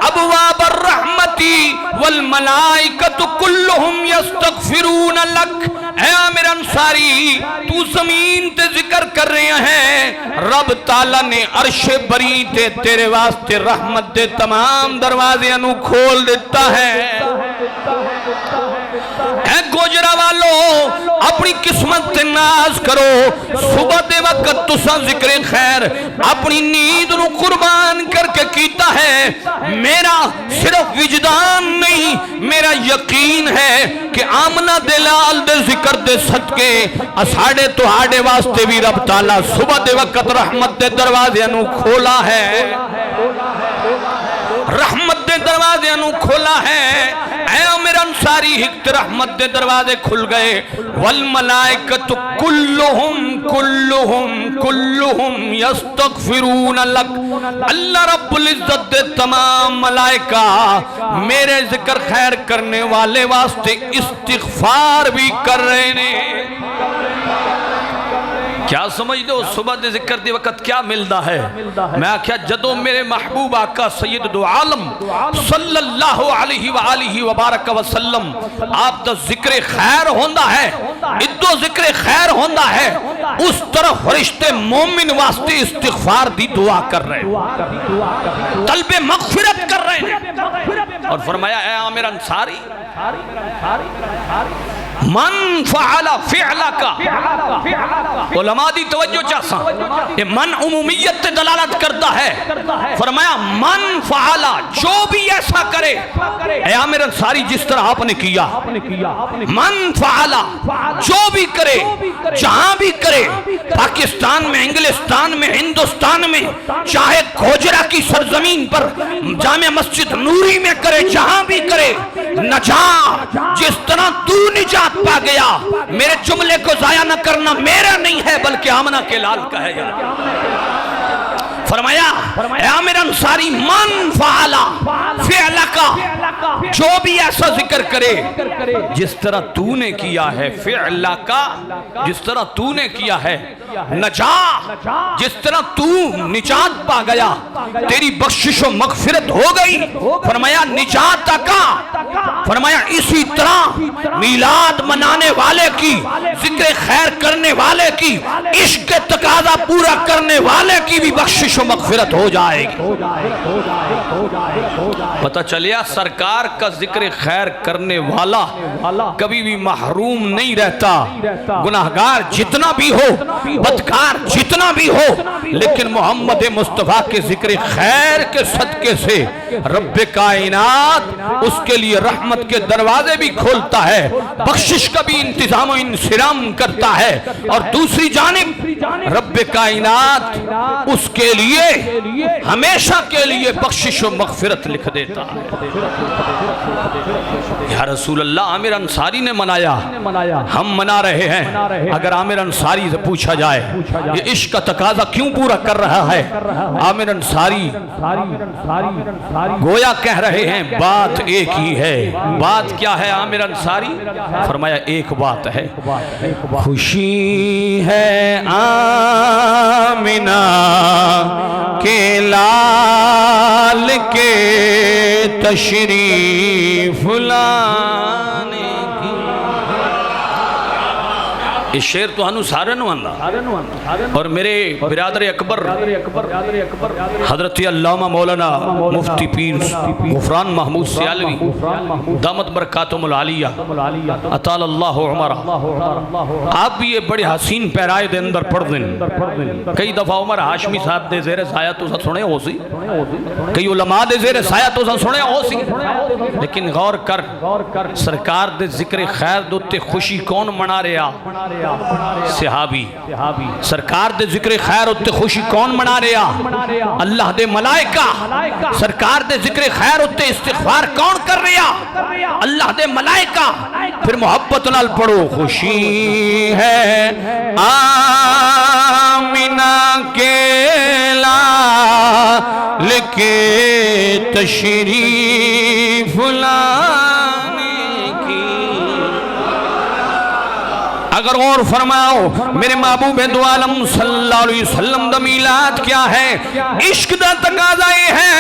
अबवाब अर्रहमती वल मलाइकतु कुल्लुहुम यस्तगफिरून लक। ऐ आमिर अंसारी तू जमीन ते जिक्र कर रहे हैं रब ताला ने अर्शे बरी ते तेरे वास्ते रहमत दे तमाम दरवाजे अनु खोल देता है। ऐ गोजरा वालो अपनी किस्मत ते नाज करो। सुबह दे वक्त तुसा जिक्र खैर अपनी नींद नु कुर्बान करके कीता है। मेरा सिर्फ विजदान नहीं मेरा यकीन है कि आमना दे लाल दे जिक्र दे सदके साढ़े तुहाडे वास्ते भी रब ताला सुबह दे वक्त रहमत दे दरवाजे अनु खोला है। रहमत दे दरवाजे अनु खोला है। ऐ मेरा अंसारी हिक रहमत दे दरवाजे खुल गए। वल मलाइकतु कुल्लुहुम कुल्लुहुम कुल्लुहुम यस्तगफिरून लक। अल्लाह रब्बुल इज्जत दे तमाम मलाइका मेरे जिक्र खैर करने वाले वास्ते इस्तिगफार भी कर रहे ने। क्या समझ दो सुबह दे जिक्र दे वक्त क्या मिलता है। मैं आख्या जदों मेरे महबूब आका सैयद दो आलम सल्लल्लाहु अलैहि व आलिहि व बारक वसल्लम आप दा जिक्र खैर होंदा है इदो जिक्र खैर होंदा है उस तरफ फरिश्ते मोमिन वास्ते इस्तिगफार दी दुआ कर रहे हैं तलबे मगफिरत कर रहे हैं। और फरमाया ऐ आमिर अंसारी मन फ़अला फ़िअलका उलमा दी तवज्जो चासा ये मन उमूमियत से दलालत करता है। फरमाया मन फ़अला जो भी ऐसा करे ऐ आमिर अंसारी जिस तरह आपने किया मन फ़अला जो भी करे जहां भी करे पाकिस्तान में इंग्लिस्तान में हिंदुस्तान में चाहे गोजरा की सरजमीन पर जामे मस्जिद नूरी में करे जहां भी करे नजात जिस तरह तू निजात पा गया मेरे जुमले को जाया न करना मेरा नहीं है बल्कि आमना के लाल का है। यार फरमाया आमिर अंसारी मन फ़अला फ़िअलका जो भी ऐसा जिक्र करे जिस तरह तूने किया है फ़िअलका जिस तरह तूने किया है नजा जिस तरह तू निजात पा गया तेरी बख्शिश व मगफिरत हो गई। फरमाया निजात का फरमाया इसी तरह मिलाद मनाने वाले की जिक्र खैर करने वाले की इश्क के तकाजा पूरा करने वाले की भी बख्शिश व मगफिरत हो जाएगी। पता चलिया सरकार का जिक्र खैर करने वाला कभी भी महरूम नहीं रहता। गुनाहगार जितना भी हो बदकार जितना भी हो लेकिन मोहम्मद मुस्तफा के जिक्र खैर के सदके से रब कायनात उसके लिए रहमत के दरवाजे भी खोलता है बख्शिश का भी इंतजाम और इंसिराम करता है और दूसरी जानिब रब कायनात उसके लिए हमेशा के लिए बख्शिश व मगफिरत लिख देता है। या रसूल अल्लाह आमिर अंसारी ने मनाया हम मना रहे हैं। अगर आमिर अंसारी से पूछा जाए ये इश्क का तकाजा क्यों पूरा कर रहा है आमिर अंसारी गोया कह रहे हैं बात एक ही है। बात क्या है आमिर अंसारी फरमाया एक बात है खुशी है आमिना के लाल के तशरीफ लाने की। ये शेर तो हनु सारे नु आंदा और मेरे बिरादर अकबर हजरत अल्लामा मौलाना मुफ्ती पीर गुफरान महमूद सियालवी दामत बरकातुहुल आलिया अतालल्लाहु उमरा आप भी ये बड़े हसीन पैराए दे अंदर पढ़ दें कई दफा उमर हाशमी साहब दे ज़ेरे साया तो सुने हो सी कई उलमा दे ज़ेरे साया तो सुने हो सी लेकिन गौर कर सरकार दे जिक्र खैर दे उत्ते खुशी कौन मना रहा सहाबी सरकार दे जिक्र खैर उत्ते खुशी कौन मना रहा अल्लाह दे मलाइका सरकार दे जिक्र खैर उत्ते इस्तिग़फ़ार कौन कर रहा अल्लाह दे मलाइका फिर मोहब्बत नाल पढ़ो खुशी है आमिना के लाल के तशरीफ लाने की। अगर और फरमाओ मेरे महबूब दो आलम सल्लल्लाहु अलैहि वसल्लम दा मीलाद क्या है इश्क दा तकाज़ा है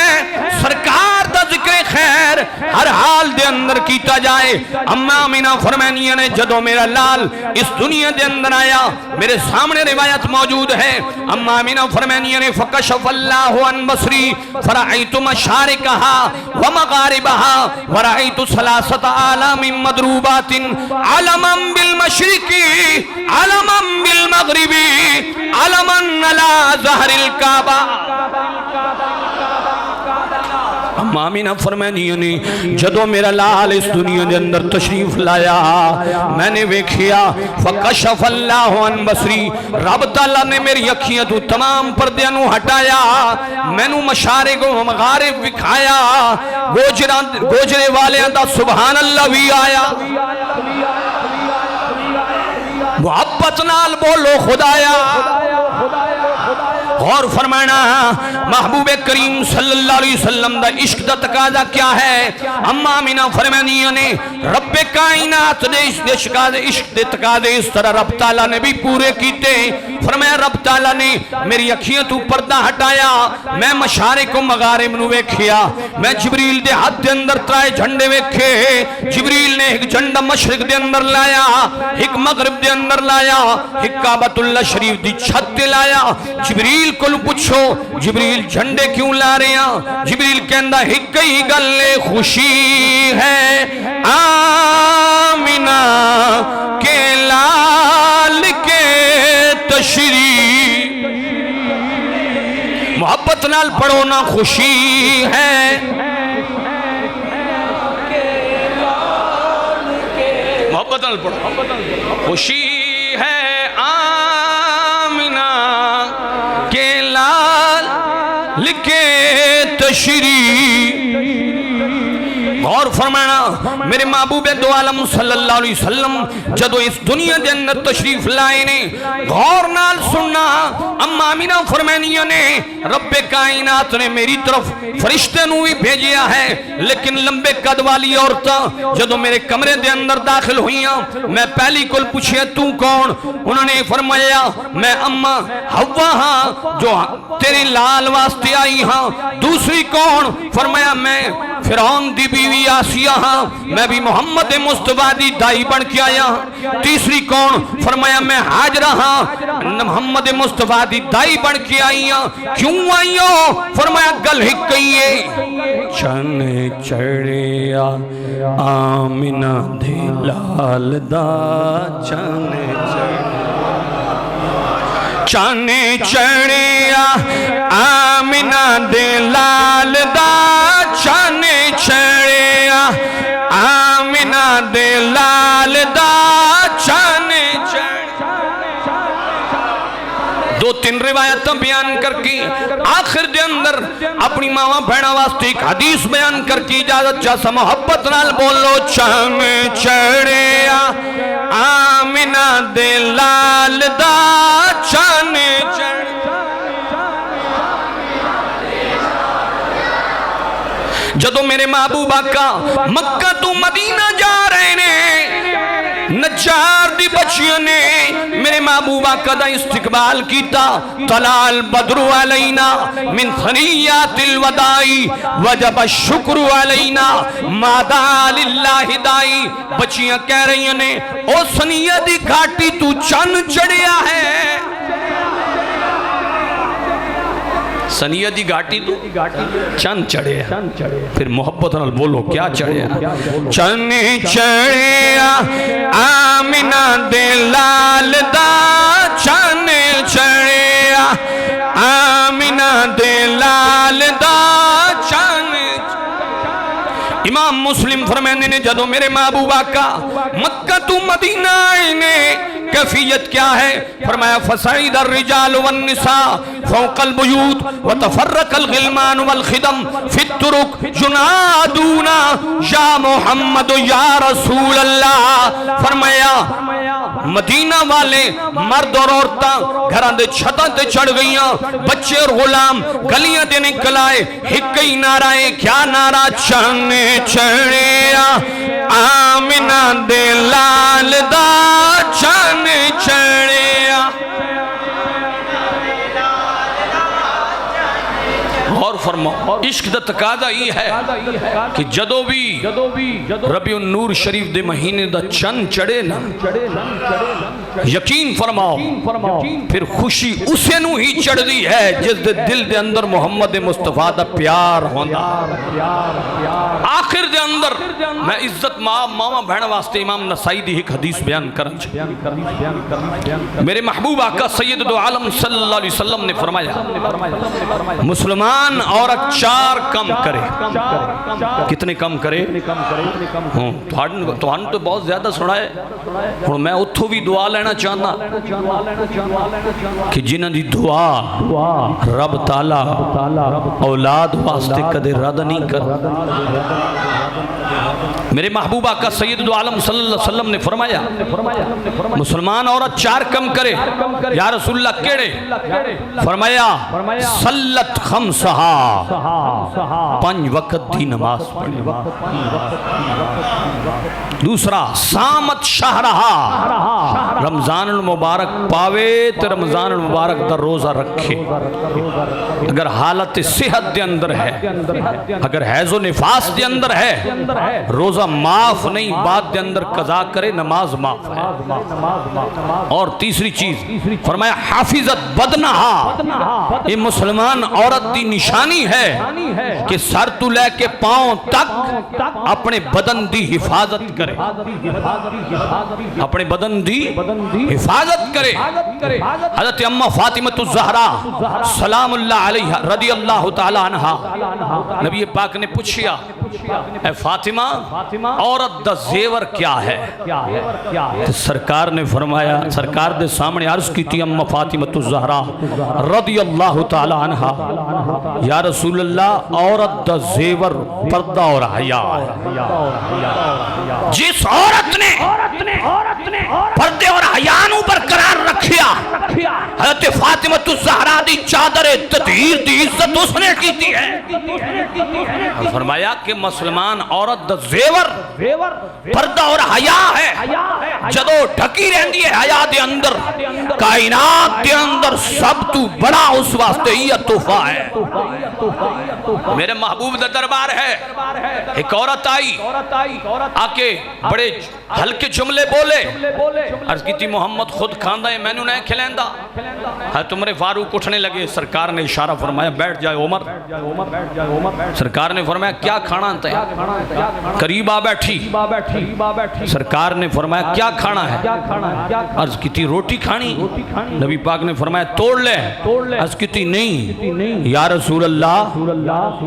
सरकार दा जिक्र खैर हर हाल दे अंदर कीता जाए। अम्मा आमिना फरमानिया ने जदों मेरा लाल इस दुनिया दे अंदर आया मेरे सामने रिवायत मौजूद है अम्मा आमिना फरमानिया ने फकशफल्लाहु अन बसरी फराइतु मशारिकहा व मगारिबहा व राइतु सलासत आलामिन मदरूबातिन अलमन बिल मशरिकी अलमन बिल मगरिबी अलमन अला ज़हरिल काबा। मामिना फरमानिया ने जदों मेरा लाल इस दुनिया के अंदर तशरीफ लाया मैंने वेखिया फकशफल्लाहु अन बसरी रब ताला ने मेरी अखियां तो तमाम पर्दे नू हटाया मैनू मशारिक व मगारिब विखाया गोजरे वाले दा सुभान अल्लाह भी आया। मोहब्बत नाल बोलो खुदाया और फरमाना महबूबे करीम सल्लल्लाहु अलैहि वसल्लम दा इश्क दा तकाज़ा क्या है अम्मा आमिना फरमानिया ने रब्बे कायनात दे इश्क दे तकाज़े इस तरह रब ताला ने भी पूरे कीते। फरमाया रब ताला ने मेरी अखियां तू पर्दा हटाया मैं मशारिक व मगारिब नू वेखिया मैं जिब्रील दे हाथ दे अंदर त्राए झंडे वेखे जिब्रील ने एक झंडा मशरिक दे अंदर लाया एक मगरिब दे अंदर लाया एक काबतुल्लाह शरीफ दी छत ते लाया। जिब्रील को पूछो जिब्रील झंडे क्यों ला रहे हैं जिब्रील कहंदा एक ही गल खुशी है आमिना के लाल के तशरीफ। मोहब्बत नाल पढ़ो ना खुशी है मोहब्बत नाल पढ़ो खुशी है आमिना के लाल लिखे तशरीफ। और फरमाना मेरे महबूब दो आलम सल्लल्लाहु अलैहि वसल्लम जदों इस दुनिया के अंदर तशरीफ लाए ने गौर नाल सुनना अम्मा आमिना फरमानिया ने रब्बे कायनात ने मेरी तरफ फरिश्ते नू भी भेजिया है लेकिन लंबे कद वाली औरतां जदों मेरे कमरे दे अंदर दाखिल हुईयां मैं पहली कोल पूछिया तू कौन उन्होंने फरमाया मैं अम्मा हव्वा हां जो तेरे लाल वास्ते आई हां। दूसरी कौन फरमाया मैं फिरौन दी बीवी आसिया हां मैं भी मोहम्मद मुस्तफा दी दाई बन के आया। तीसरी कौन फरमाया मैं हाजरा हां मोहम्मद मुस्तफा दी दाई बन के आई हां। क्यों आई हो फरमाया गल ही कहिए चन चढ़िया आमिना दे लाल दा चन चढ़िया आमिना दे लाल दा चन चढ़िया आमिना दे लाल दा चन दो तीन रिवायत बयान करके आखिर दे अंदर अपनी मावा बहना वास्ते एक हदीस बयान करके इजाजत चाहता मोहब्बत नाल बोलो चन चढ़िया आमिना दे लाल दा चन जदों मेरे महबूबा का मक्का तो मदीना जा रहे ने चार दी बच्चियों ने मेरे महबूबा कदा इस्तिकबाल कीता। तलाल बदरु अलैना मिन सनियातिल वदाई वजब शुक्र अलैना मादा लिल्लाहि दाई। बच्चियां कह रही ने ओ सनिया दी घाटी तू चन चढ़िया है। सनिया दी घाटी तू चन चढ़े। फिर मोहब्बत नाल बोलो क्या चढ़िया? चन चढ़िया आमिना दे लाल दा चन चढ़िया आमिना दे लाल दा चन। इमाम मुस्लिम फरमाते ने जदों मेरे महबूबा का मक्का तू मदीना आए ने कैफियत क्या है? फरमाया फसाइद अर्रिजाल वन निसा फौकल बुयूत व तफर्रकल गिलमान वल खिदम फित तुरुक जुनादूना या मोहम्मद या रसूल अल्लाह। फरमाया मदीना वाले मर्द और औरतां घरां दे छतां ते चढ़ गईयां, बच्चे और गुलाम गलियां दे निकल आए। हिक ही नारा है, क्या नारा? चन चढ़िया आमिना दे लाल दा चन चढ़िया। और फरमाओ इश्क दा तकादा ही है कि जदों भी रबीउन नूर शरीफ दे महीने दा चन चढ़े ना, यकीन फरमाओ फिर खुशी उसे नू ही चढ़दी है जिस दे दिल दे अंदर मोहम्मद मुस्तफा दा प्यार होंदा। आखिर दे अंदर मैं इज्जत मामा बहन वास्ते इमाम नसाई दी एक हदीस बयान करन। मेरे महबूब आका सैयद दो आलम सल्लल्लाहु अलैहि वसल्लम ने फरमाया मुसलमान औरत चार कम करे। कितने कम करे? तुहानू तो बहुत ज्यादा सुना है। हुण मैं उत्थों भी दुआ लेना चाहना कि जिन्हां दी दुआ रब ताला औलाद वास्ते कदे रद्द नहीं कर। मेरे महबूबा का सैयद दो आलम सल्लल्लाहु अलैहि वसल्लम ने फरमाया मुसलमान औरत चार कम करे। या रसूलल्लाह केड़े? फरमाया सल्लत खमसहा, पांच वक्त दी नमाज पढ़े। दूसरा सामत शाहरहा, रमजान मुबारक पावे तो रमजान मुबारक का रोजा रखे। अगर हालत सेहत के अंदर है, अगर हैजो निफास के अंदर है, रोजा माफ नहीं, बाद के अंदर कजा करे, नमाज माफ है। और तीसरी चीज फरमाया हाफिजत बदनहा, ये मुसलमान औरत की निशानी है कि सर तू लेके पांव तक अपने बदन की हिफाजत करे, अपने बदन की हिफाजत करे। हज़रत अम्मा फातिमतुज़ ज़हरा सलामुल्लाह अलैहा रदियल्लाहु ताला अन्हा, नबी पाक ने पूछा ए फातिमा औरत दा जेवर क्या है? तो सरकार ने फरमाया, सरकार दे सामने अर्ज की थी अम्मा फातिमतुज़ ज़हरा रदियल्लाहु ताला अन्हा, या रसूल अल्लाह औरत दा जेवर पर्दा और हया है। जिस औरत ने पर्दे और हया नू बरकरार रखिया, हज़रत फातिमतुज़ ज़हरा दी चादर तदहीर दी इज्जत उसने की थी है। फरमाया कि मुसलमान औरत दा जेवर पर्दा और हया है। जदों ढकी रहंदी है हया दे अंदर, कायनात दे अंदर सब तू बड़ा उस वास्ते यह तोहफा है। मेरे महबूब दा दरबार है। एक औरत आई आके बड़े हल्के जुमले बोले, अर्ज की थी मोहम्मद खुद खांदा है, मैनू नहीं खिलांदा है। तुमरे फारूक उठने लगे, सरकार ने इशारा फरमाया बैठ जाए उमर। सरकार ने फरमाया क्या खाना है? करीब आ बैठी। सरकार ने फरमाया क्या खाना है? अर्ज की थी रोटी खानी। नबी पाक ने फरमाया तोड़ ले। अर्ज की थी नहीं या रसूल अल्लाह,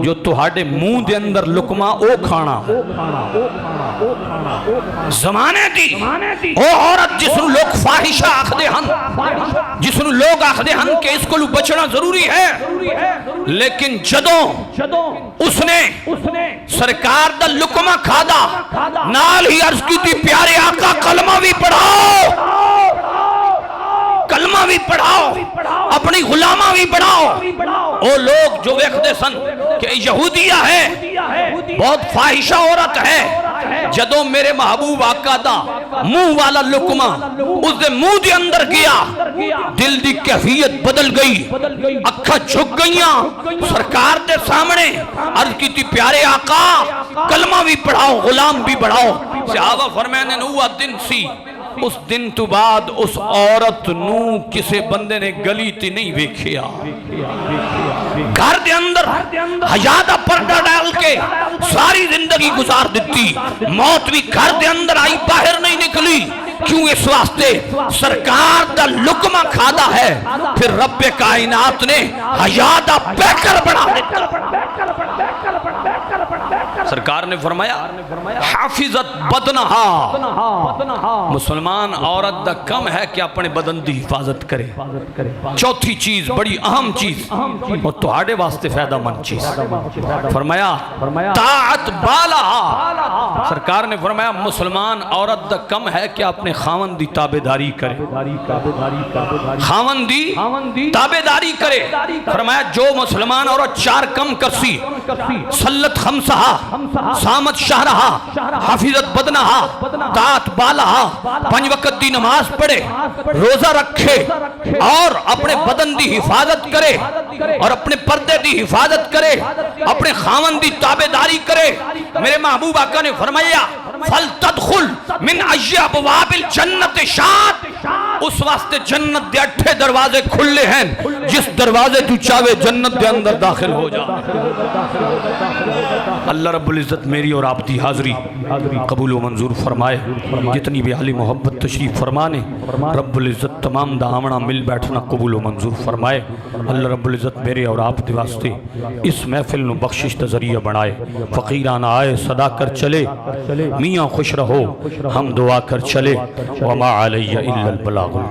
जो तुहाडे मुंह दे अंदर लुकमा ओ खाना। जमाने दी ओ औरत जिसनू लोग फाहिशा आखदे हन, जिसनू लोग आखदे हन कि इसको बचना जरूरी है, लेकिन जदों उसने सरकार दा लुकमा खादा, नाल ही अर्ज की थी प्यारे आका कलमा भी पढ़ाओ, कलमा भी पढ़ाओ, अपनी गुलामा भी पढ़ाओ। ओ लोग जो वेखदे सन कि यहूदिया है, बहुत फाहिशा औरत है, जदों मेरे महबूब आका दा मुंह वाला लुकमा उसके मुंह के अंदर गया, दिल की कैफियत बदल गई, अखा झुक गई। सरकार के सामने अर्ज की थी, प्यारे आका कलमा भी पढ़ाओ, गुलाम भी बढ़ाओ। सहाबा फरमाने हुआ दिन सी, उस दिन तो बाद उस औरत नू किसी बंदे ने गली ती नहीं वेखिया। घर के अंदर हया दा पर्दा डाल के सारी जिंदगी गुजार दी। मौत भी घर के अंदर आई, बाहर नहीं निकली। क्यों? इस वास्ते सरकार दा लुकमा खादा है, फिर रब्बे कायनात ने हया दा पैकर बना दिया। सरकार ने फरमाया हाफिजत बदनहा, मुसलमान औरत दा कम है कि अपने बदन की हिफाजत करे। चौथी चीज बड़ी अहम चीज और तुहाडे वास्ते फायदामंद चीज फरमाया ताअत बालहा। सरकार ने फरमाया मुसलमान औरत दा कम है कि अपने खावन दी ताबेदारी करे, खावन दी ताबेदारी करे। फरमाया जो मुसलमान औरत चार कम करसी, सल्लत खमसहा, सामत शहरहा, हाफिजत बदनहा, तात बालहा, 5 वक्त की नमाज पढ़े, रोजा रखे और अपने बदन की हिफाजत करे और अपने पर्दे की हिफाजत करे, अपने खावन की ताबेदारी करे। मेरे महबूब आका ने फरमाया फल तदखुल मिन अय्याबिल जन्नत शात, उस वास्ते जन्नत के 8 दरवाजे खुले हैं, जिस दरवाजे तू चाहे जन्नत के अंदर दाखिल हो जा। अल्लाह रब्बुल इज़्ज़त मेरी और आपकी हाज़री कबूल व मंजूर फरमाए। जितनी भी आली मोहब्बत तशरीफ़ फरमाने, रब्बुल इज़्ज़त तमाम दामना मिल बैठना कबूल व मंजूर फरमाए। अल्लाह रब्बुल इज़्ज़त मेरे और आपके वास्ते इस महफिल नूं बख्शिश दा ज़रिया बनाए। फ़कीराना आए सदा कर चले, मियाँ खुश रहो हम दुआ कर चले। वमा अलैया इल्लल बलागुल।